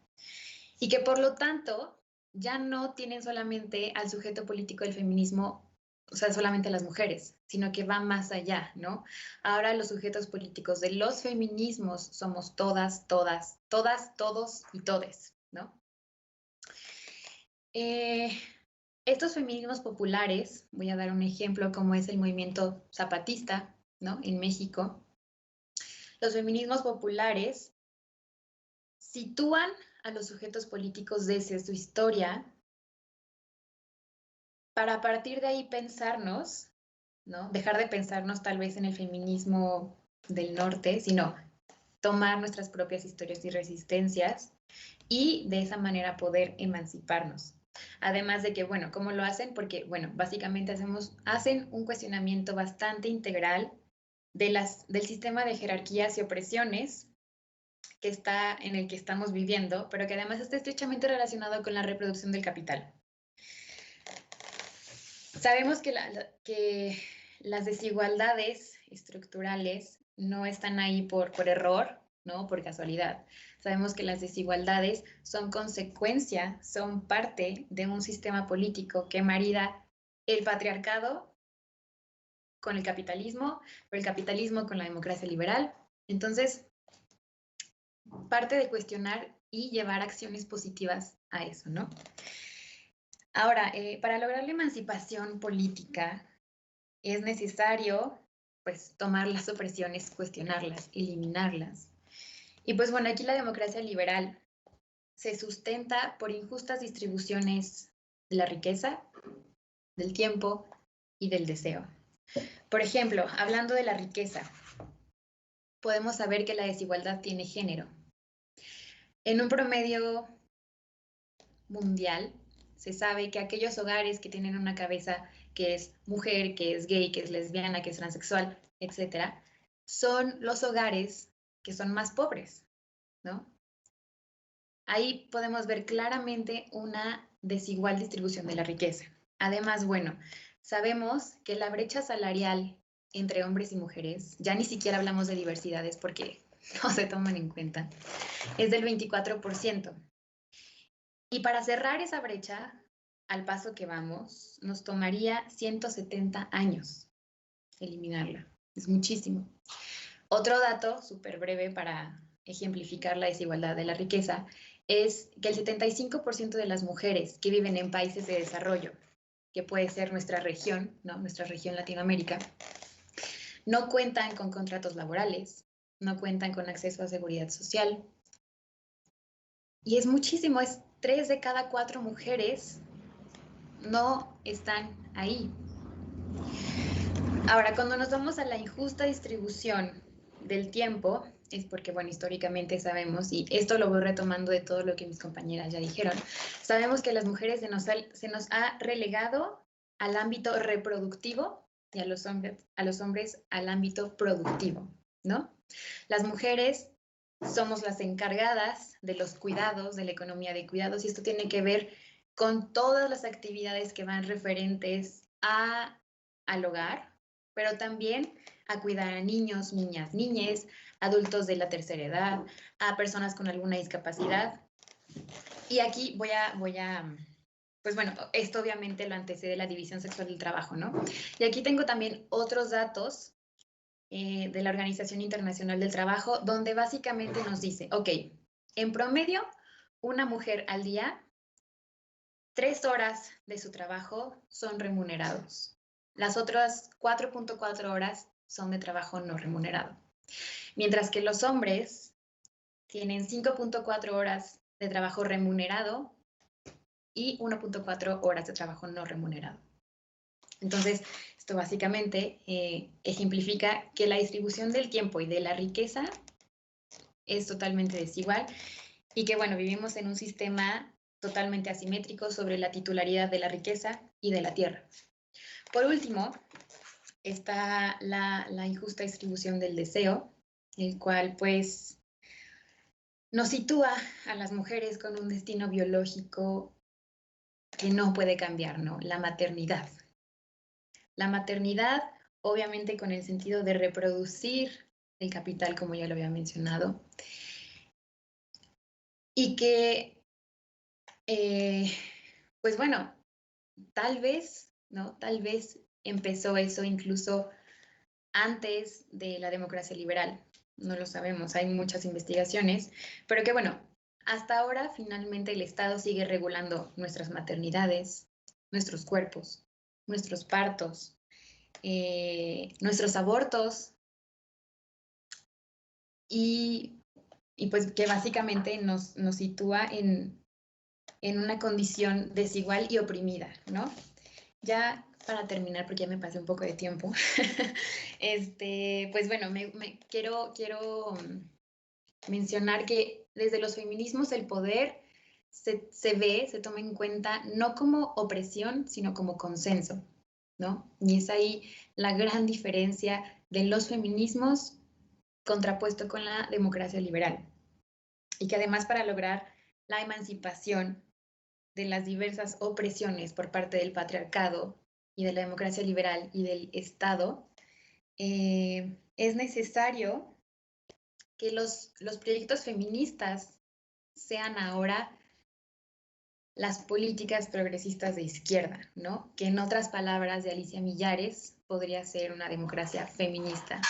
y que por lo tanto ya no tienen solamente al sujeto político del feminismo, o sea, solamente las mujeres, sino que va más allá, ¿no? Ahora los sujetos políticos de los feminismos somos todas, todos y todes, ¿no? Estos feminismos populares, voy a dar un ejemplo como es el movimiento zapatista, ¿no? En México. Los feminismos populares sitúan a los sujetos políticos desde su historia para a partir de ahí pensarnos, ¿no? Dejar de pensarnos tal vez en el feminismo del norte, sino tomar nuestras propias historias y resistencias y de esa manera poder emanciparnos. Además de que, bueno, ¿cómo lo hacen? Porque, bueno, básicamente hacen un cuestionamiento bastante integral del sistema de jerarquías y opresiones en el que estamos viviendo, pero que además está estrechamente relacionado con la reproducción del capital. Sabemos que las desigualdades estructurales no están ahí por error, ¿no? Por casualidad. Sabemos que las desigualdades son consecuencia, son parte de un sistema político que marida el patriarcado con el capitalismo, o el capitalismo con la democracia liberal. Entonces, parte de cuestionar y llevar acciones positivas a eso, ¿no? Ahora, para lograr la emancipación política es necesario, pues, tomar las opresiones, cuestionarlas, eliminarlas. Y pues bueno, aquí la democracia liberal se sustenta por injustas distribuciones de la riqueza, del tiempo y del deseo. Por ejemplo, hablando de la riqueza, podemos saber que la desigualdad tiene género. En un promedio mundial, se sabe que aquellos hogares que tienen una cabeza que es mujer, que es gay, que es lesbiana, que es transexual, etcétera, son los hogares que son más pobres, ¿no? Ahí podemos ver claramente una desigual distribución de la riqueza. Además, bueno, sabemos que la brecha salarial entre hombres y mujeres, ya ni siquiera hablamos de diversidades porque no se toman en cuenta, es del 24%. Y para cerrar esa brecha, al paso que vamos, nos tomaría 170 años eliminarla. Es muchísimo. Otro dato súper breve para ejemplificar la desigualdad de la riqueza es que el 75% de las mujeres que viven en países de desarrollo, que puede ser nuestra región, ¿no? Nuestra región Latinoamérica, no cuentan con contratos laborales, no cuentan con acceso a seguridad social. Y es muchísimo, es 3 de cada 4 mujeres no están ahí. Ahora, cuando nos vamos a la injusta distribución del tiempo, es porque, bueno, históricamente sabemos, y esto lo voy retomando de todo lo que mis compañeras ya dijeron, sabemos que a las mujeres se nos ha relegado al ámbito reproductivo y a los hombres al ámbito productivo, ¿no? Las mujeres somos las encargadas de los cuidados, de la economía de cuidados, y esto tiene que ver con todas las actividades que van referentes al hogar, pero también a cuidar a niños, niñas, niñes, adultos de la tercera edad, a personas con alguna discapacidad. Y aquí voy a pues bueno, esto obviamente lo antecede la división sexual del trabajo, ¿no? Y aquí tengo también otros datos de la Organización Internacional del Trabajo, donde básicamente nos dice, ok, en promedio, una mujer al día, 3 horas de su trabajo son remunerados. Las otras 4.4 horas son de trabajo no remunerado. Mientras que los hombres tienen 5.4 horas de trabajo remunerado y 1.4 horas de trabajo no remunerado. Entonces, esto básicamente ejemplifica que la distribución del tiempo y de la riqueza es totalmente desigual y que, bueno, vivimos en un sistema totalmente asimétrico sobre la titularidad de la riqueza y de la tierra. Por último, está la injusta distribución del deseo, el cual, pues, nos sitúa a las mujeres con un destino biológico que no puede cambiar, ¿no? La maternidad. La maternidad, obviamente, con el sentido de reproducir el capital, como ya lo había mencionado, y que, pues bueno, tal vez, ¿no? Tal vez empezó eso incluso antes de la democracia liberal. No lo sabemos, hay muchas investigaciones, pero que bueno, hasta ahora finalmente el Estado sigue regulando nuestras maternidades, nuestros cuerpos, nuestros partos, nuestros abortos y pues que básicamente nos sitúa en una condición desigual y oprimida, ¿no? Ya para terminar, porque ya me pasé un poco de tiempo, pues bueno, quiero mencionar que desde los feminismos el poder se toma en cuenta no como opresión, sino como consenso, ¿no? Y es ahí la gran diferencia de los feminismos contrapuesto con la democracia liberal. Y que además para lograr la emancipación de las diversas opresiones por parte del patriarcado y de la democracia liberal y del Estado, es necesario que los proyectos feministas sean ahora las políticas progresistas de izquierda, ¿no? Que en otras palabras de Alicia Millares podría ser una democracia feminista.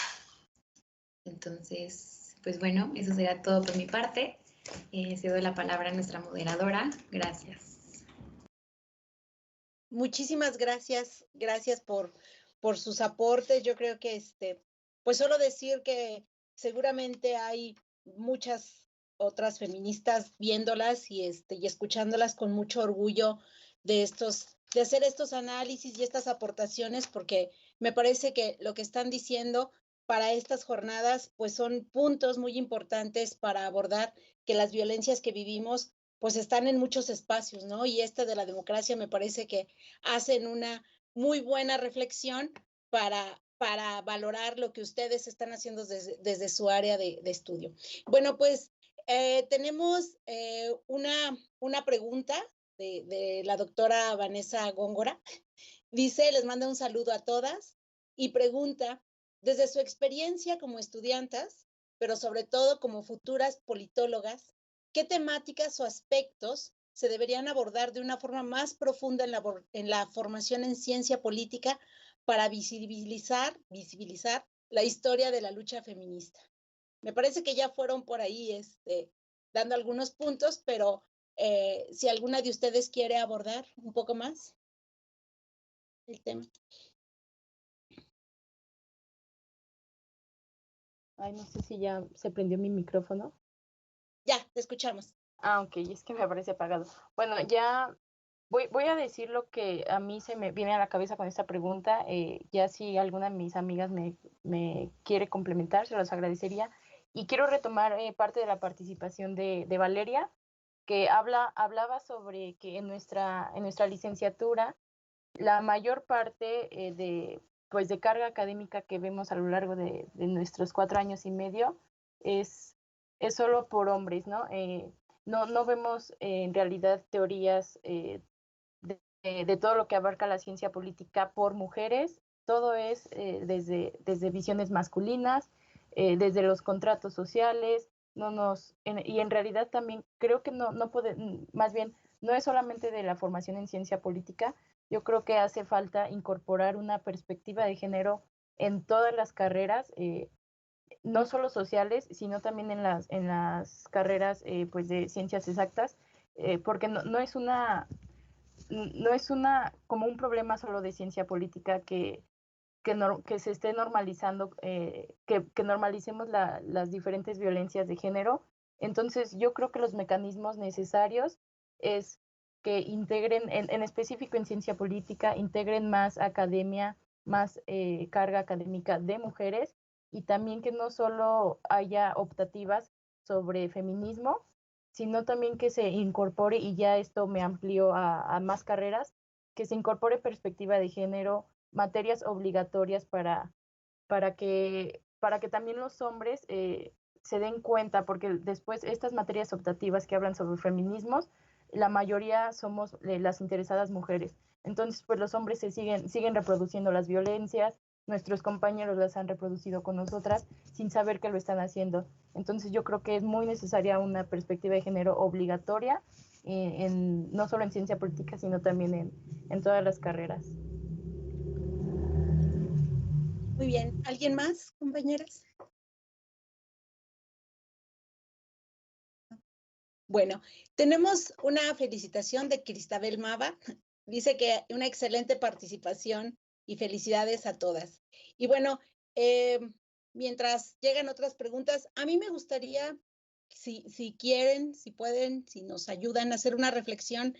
Entonces, pues bueno, eso será todo por mi parte. Cedo la palabra a nuestra moderadora. Gracias. Muchísimas gracias, gracias por sus aportes. Yo creo que pues solo decir que seguramente hay muchas otras feministas viéndolas y escuchándolas con mucho orgullo de hacer estos análisis y estas aportaciones, porque me parece que lo que están diciendo para estas jornadas pues son puntos muy importantes para abordar que las violencias que vivimos pues están en muchos espacios, ¿no? Y de la democracia me parece que hacen una muy buena reflexión para valorar lo que ustedes están haciendo desde su área de estudio. Bueno, pues tenemos una pregunta de la doctora Vanessa Góngora. Dice, les manda un saludo a todas y pregunta, desde su experiencia como estudiantas, pero sobre todo como futuras politólogas, ¿qué temáticas o aspectos se deberían abordar de una forma más profunda en la formación en ciencia política para visibilizar la historia de la lucha feminista? Me parece que ya fueron por ahí dando algunos puntos, pero si alguna de ustedes quiere abordar un poco más el tema. Ay, no sé si ya se prendió mi micrófono. Ya, te escuchamos. Ah, ok, es que me aparece apagado. Bueno, ya voy a decir lo que a mí se me viene a la cabeza con esta pregunta. Ya si alguna de mis amigas me quiere complementar, se los agradecería. Y quiero retomar parte de la participación de Valeria, que hablaba sobre que en nuestra licenciatura la mayor parte de carga académica que vemos a lo largo de nuestros 4 años y medio es solo por hombres, ¿no? No vemos en realidad teorías de todo lo que abarca la ciencia política por mujeres. Todo es desde visiones masculinas, desde los contratos sociales, y en realidad también creo que más bien no es solamente de la formación en ciencia política. Yo creo que hace falta incorporar una perspectiva de género en todas las carreras, no solo sociales, sino también en las carreras pues de ciencias exactas, porque no es como un problema solo de ciencia política que que se esté normalizando, que normalicemos las diferentes violencias de género. Entonces, yo creo que los mecanismos necesarios es que integren, en específico en ciencia política, integren más academia, más carga académica de mujeres, y también que no solo haya optativas sobre feminismo, sino también que se incorpore, y ya esto me amplió a más carreras, que se incorpore perspectiva de género, materias obligatorias para que también los hombres se den cuenta, porque después estas materias optativas que hablan sobre feminismos, la mayoría somos las interesadas mujeres. Entonces, pues los hombres siguen reproduciendo las violencias, nuestros compañeros las han reproducido con nosotras sin saber que lo están haciendo. Entonces, yo creo que es muy necesaria una perspectiva de género obligatoria, no solo en ciencia política, sino también en todas las carreras. Muy bien. ¿Alguien más, compañeras? Bueno, tenemos una felicitación de Cristabel Mava. Dice que una excelente participación y felicidades a todas. Y bueno, mientras llegan otras preguntas, a mí me gustaría, si quieren, si pueden, si nos ayudan a hacer una reflexión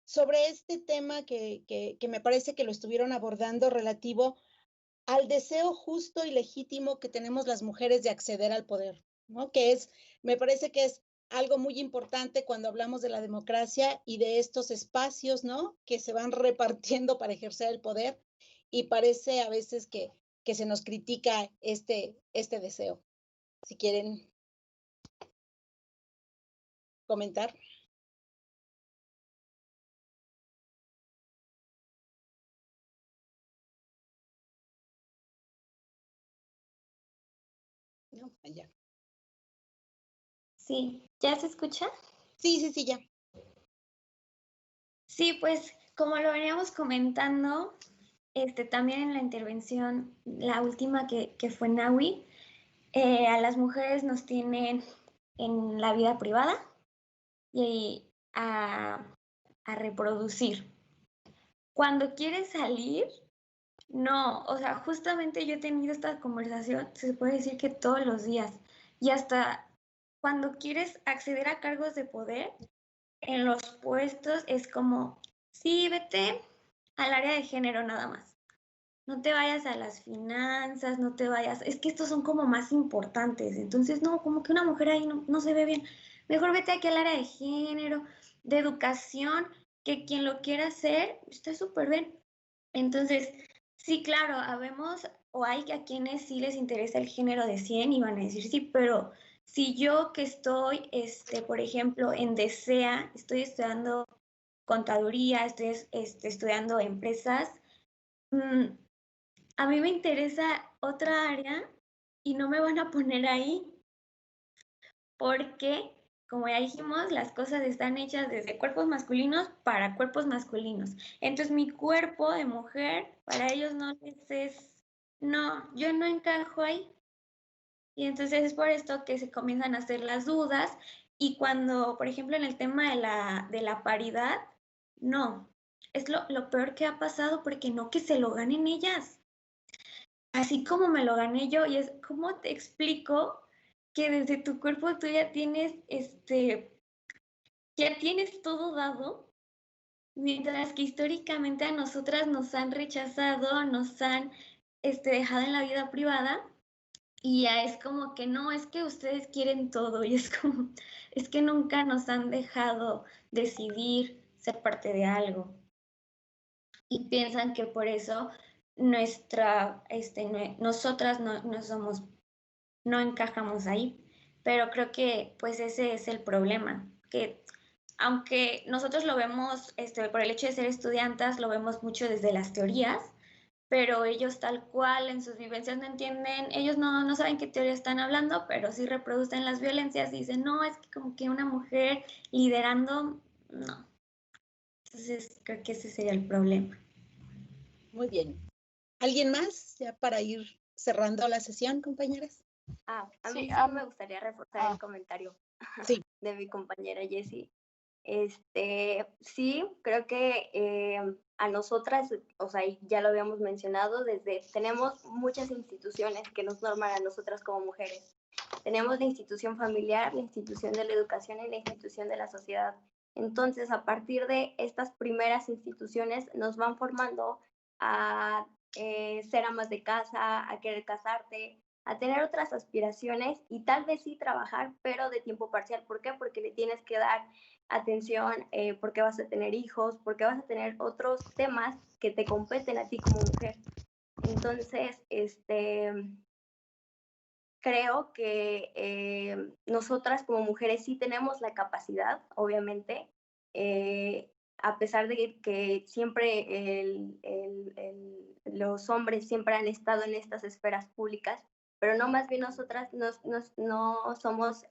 sobre este tema que me parece que lo estuvieron abordando relativo al deseo justo y legítimo que tenemos las mujeres de acceder al poder, ¿no? Me parece que es algo muy importante cuando hablamos de la democracia y de estos espacios, ¿no? Que se van repartiendo para ejercer el poder, y parece a veces que se nos critica este deseo. Si quieren comentar. No, allá. Sí, ¿ya se escucha? Sí, ya. Sí, pues como lo veníamos comentando, también en la intervención, la última que fue Nahui, a las mujeres nos tienen en la vida privada y a reproducir. Cuando quieres salir, no, o sea, justamente yo he tenido esta conversación, se puede decir que todos los días, y hasta cuando quieres acceder a cargos de poder, en los puestos es como, sí, vete al área de género nada más. No te vayas a las finanzas, no te vayas, es que estos son como más importantes, entonces no, como que una mujer ahí no se ve bien. Mejor vete aquí al área de género, de educación, que quien lo quiera hacer está súper bien. Entonces, sí, claro, habemos o hay a quienes sí les interesa el género de 100 y van a decir sí, pero si yo que estoy, por ejemplo, en DESEA, estoy estudiando contaduría, estoy estudiando empresas, a mí me interesa otra área y no me van a poner ahí porque, como ya dijimos, las cosas están hechas desde cuerpos masculinos para cuerpos masculinos. Entonces mi cuerpo de mujer, para ellos no les es, no, yo no encajo ahí. Y entonces es por esto que se comienzan a hacer las dudas y cuando, por ejemplo, en el tema de la paridad, no, es lo peor que ha pasado porque no que se lo ganen ellas. Así como me lo gané yo, y es como te explico que desde tu cuerpo tú ya tienes, ya tienes todo dado, mientras que históricamente a nosotras nos han rechazado, nos han dejado en la vida privada, y ya es como que no, es que ustedes quieren todo, y es como, es que nunca nos han dejado decidir ser parte de algo. Y piensan que por eso nosotras no somos, no encajamos ahí. Pero creo que pues ese es el problema, que aunque nosotros lo vemos, por el hecho de ser estudiantes, lo vemos mucho desde las teorías, pero ellos tal cual en sus vivencias no entienden, ellos no saben qué teoría están hablando, pero sí reproducen las violencias y dicen, no, es que como que una mujer liderando, no. Entonces creo que ese sería el problema. Muy bien. ¿Alguien más ya para ir cerrando la sesión, compañeras? A mí Sí, sí me gustaría reforzar el comentario de mi compañera Jessie. Sí, creo que a nosotras, o sea, ya lo habíamos mencionado, tenemos muchas instituciones que nos norman a nosotras como mujeres. Tenemos la institución familiar, la institución de la educación y la institución de la sociedad. Entonces, a partir de estas primeras instituciones, nos van formando a ser amas de casa, a querer casarte, a tener otras aspiraciones y tal vez sí trabajar, pero de tiempo parcial. ¿Por qué? Porque le tienes que dar atención, porque vas a tener hijos, porque vas a tener otros temas que te competen a ti como mujer. Entonces, creo que nosotras como mujeres sí tenemos la capacidad, obviamente, a pesar de que siempre los hombres siempre han estado en estas esferas públicas, pero no, más bien nosotras no somos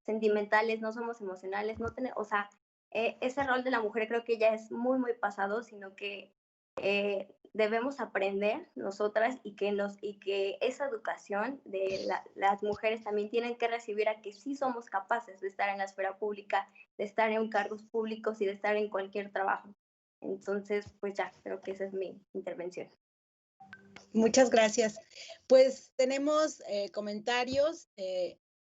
sentimentales, no somos emocionales, no tenemos, o sea, ese rol de la mujer creo que ya es muy, muy pasado, sino que debemos aprender nosotras y que esa educación de las mujeres también tienen que recibir a que sí somos capaces de estar en la esfera pública, de estar en cargos públicos y de estar en cualquier trabajo. Entonces, pues ya, creo que esa es mi intervención. Muchas gracias. Pues tenemos comentarios.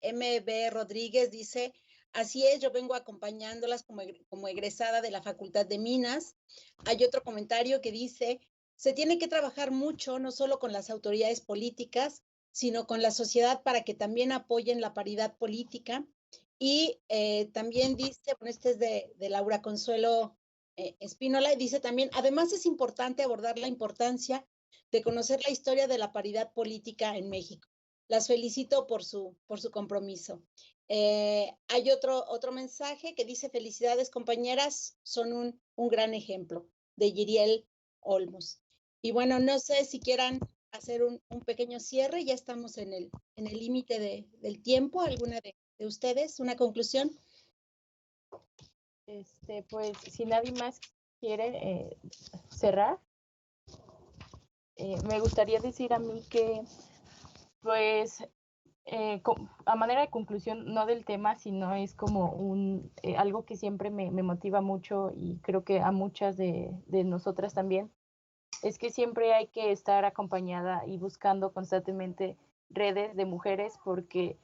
MB Rodríguez dice, así es, yo vengo acompañándolas como egresada de la Facultad de Minas. Hay otro comentario que dice, se tiene que trabajar mucho, no solo con las autoridades políticas, sino con la sociedad para que también apoyen la paridad política. Y también dice, bueno, este es de Laura Consuelo Espínola, y dice también, además es importante abordar la importancia de conocer la historia de la paridad política en México. Las felicito por su compromiso. Hay otro mensaje que dice, felicidades compañeras, son un gran ejemplo, de Yiriel Olmos. Y bueno, no sé si quieran hacer un pequeño cierre, ya estamos en el límite del tiempo. ¿Alguna de ustedes? ¿Una conclusión? Pues si nadie más quiere cerrar, me gustaría decir a mí que, pues, a manera de conclusión, no del tema, sino es como algo que siempre me motiva mucho y creo que a muchas de nosotras también, es que siempre hay que estar acompañada y buscando constantemente redes de mujeres porque,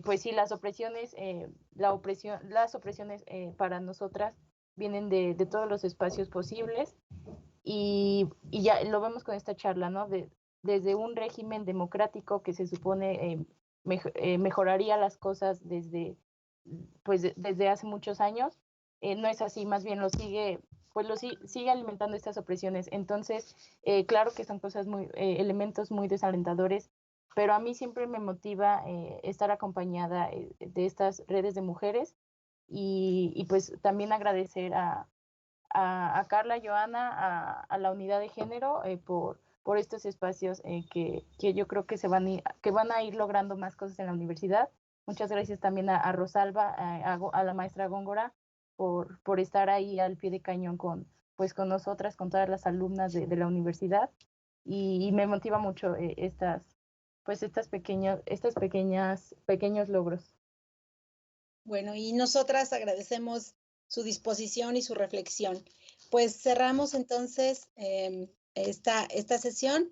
pues sí, las opresiones para nosotras vienen de todos los espacios posibles y ya lo vemos con esta charla, ¿no? Desde un régimen democrático que se supone mejoraría las cosas desde hace muchos años, no es así, más bien sigue alimentando estas opresiones. Entonces, claro que son cosas elementos muy desalentadores, pero a mí siempre me motiva estar acompañada de estas redes de mujeres y pues también agradecer a Carla, Joana, a la unidad de género por estos espacios que yo creo que van a ir logrando más cosas en la universidad. Muchas gracias también a Rosalba, a la maestra Góngora, por estar ahí al pie de cañón con nosotras, con todas las alumnas de la universidad. Y me motiva mucho estos pequeños logros. Bueno, y nosotras agradecemos su disposición y su reflexión. Pues cerramos entonces esta sesión.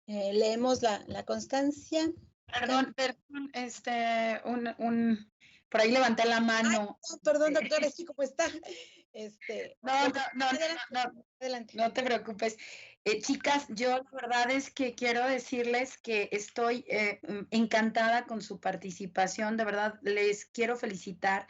Leemos la constancia. Perdón, por ahí levanté la mano. Ay, no, perdón, doctora, es que como está. Adelante. No te preocupes. Chicas, yo la verdad es que quiero decirles que estoy encantada con su participación. De verdad, les quiero felicitar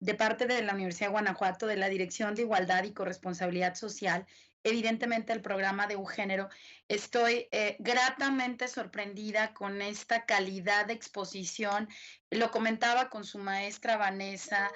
de parte de la Universidad de Guanajuato, de la Dirección de Igualdad y Corresponsabilidad Social, evidentemente el programa de Ugénero. Estoy gratamente sorprendida con esta calidad de exposición. Lo comentaba con su maestra Vanessa,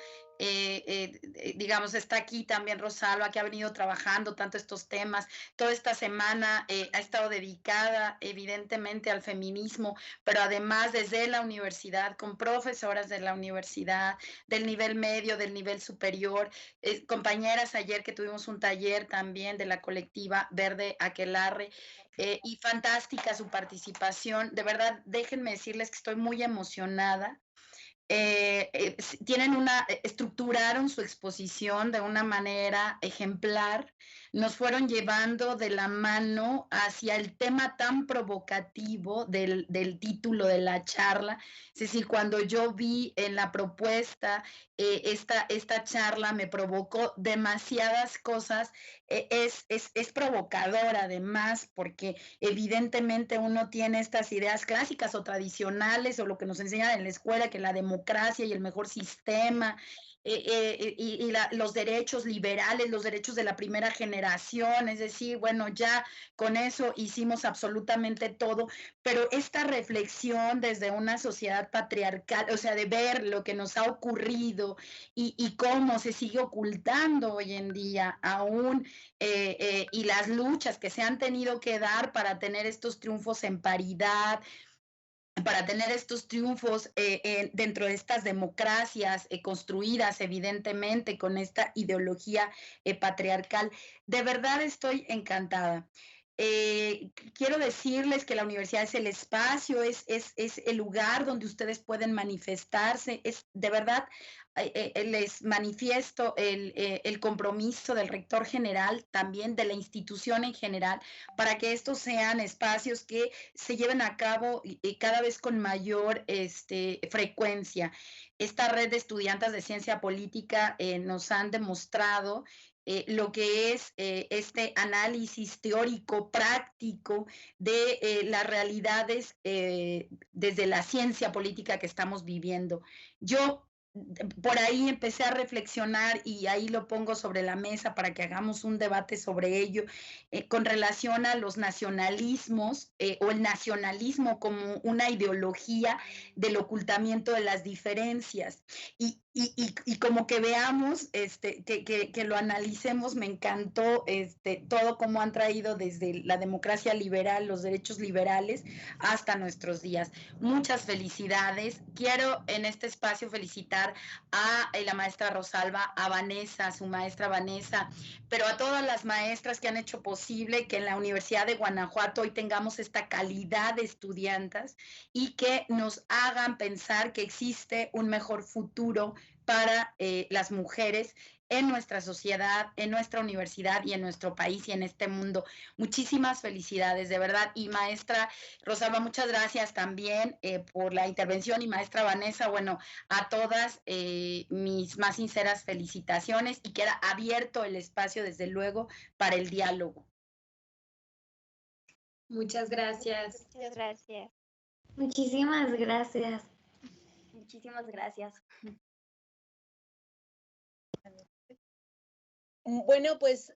digamos, está aquí también Rosalba, que ha venido trabajando tanto estos temas. Toda esta semana ha estado dedicada evidentemente al feminismo, pero además desde la universidad, con profesoras de la universidad, del nivel medio, del nivel superior, compañeras ayer que tuvimos un taller también de la colectiva Verde Aquelarre, y fantástica su participación. De verdad, déjenme decirles que estoy muy emocionada estructuraron su exposición de una manera ejemplar, nos fueron llevando de la mano hacia el tema tan provocativo del título de la charla. Es decir, cuando yo vi en la propuesta esta charla, me provocó demasiadas cosas. Es provocadora además, porque evidentemente uno tiene estas ideas clásicas o tradicionales, o lo que nos enseñan en la escuela, que la democracia y el mejor sistema, los derechos liberales, los derechos de la primera generación, es decir, bueno, ya con eso hicimos absolutamente todo, pero esta reflexión desde una sociedad patriarcal, o sea, de ver lo que nos ha ocurrido y cómo se sigue ocultando hoy en día aún, y las luchas que se han tenido que dar para tener estos triunfos en paridad, para tener estos triunfos dentro de estas democracias construidas evidentemente con esta ideología patriarcal. De verdad estoy encantada. Quiero decirles que la universidad es el espacio, es el lugar donde ustedes pueden manifestarse. Es de verdad, les manifiesto el compromiso del rector general, también de la institución en general, para que estos sean espacios que se lleven a cabo cada vez con mayor frecuencia. Esta red de estudiantes de ciencia política nos han demostrado lo que es este análisis teórico práctico de las realidades desde la ciencia política que estamos viviendo. Yo por ahí empecé a reflexionar y ahí lo pongo sobre la mesa para que hagamos un debate sobre ello, con relación a los nacionalismos o el nacionalismo como una ideología del ocultamiento de las diferencias. Y como que veamos, que lo analicemos. Me encantó todo como han traído desde la democracia liberal, los derechos liberales, hasta nuestros días. Muchas felicidades. Quiero en este espacio felicitar a la maestra Rosalba, a Vanessa, su maestra Vanessa, pero a todas las maestras que han hecho posible que en la Universidad de Guanajuato hoy tengamos esta calidad de estudiantas y que nos hagan pensar que existe un mejor futuro para las mujeres en nuestra sociedad, en nuestra universidad y en nuestro país y en este mundo. Muchísimas felicidades, de verdad. Y maestra Rosalba, muchas gracias también por la intervención, y maestra Vanessa, bueno, a todas mis más sinceras felicitaciones, y queda abierto el espacio, desde luego, para el diálogo. Muchas gracias. Muchas gracias. Muchísimas gracias. Muchísimas gracias. Bueno, pues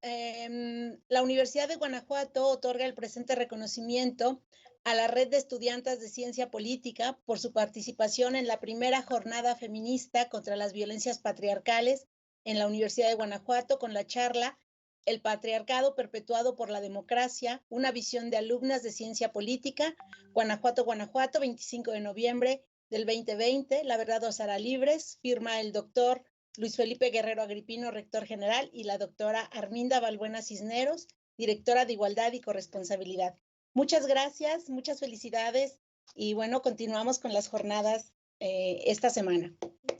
la Universidad de Guanajuato otorga el presente reconocimiento a la Red de Estudiantas de Ciencia Política por su participación en la primera jornada feminista contra las violencias patriarcales en la Universidad de Guanajuato, con la charla El patriarcado perpetuado por la democracia, una visión de alumnas de Ciencia Política, Guanajuato, 25 de noviembre del 2020. La verdad os hará libres. Firma el doctor Luis Felipe Guerrero Agripino, rector general, y la doctora Arminda Balbuena Cisneros, directora de Igualdad y Corresponsabilidad. Muchas gracias, muchas felicidades, y bueno, continuamos con las jornadas esta semana.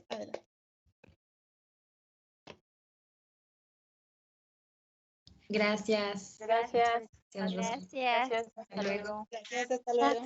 Adelante. Gracias. Gracias. Gracias. Hasta luego. Gracias, hasta luego.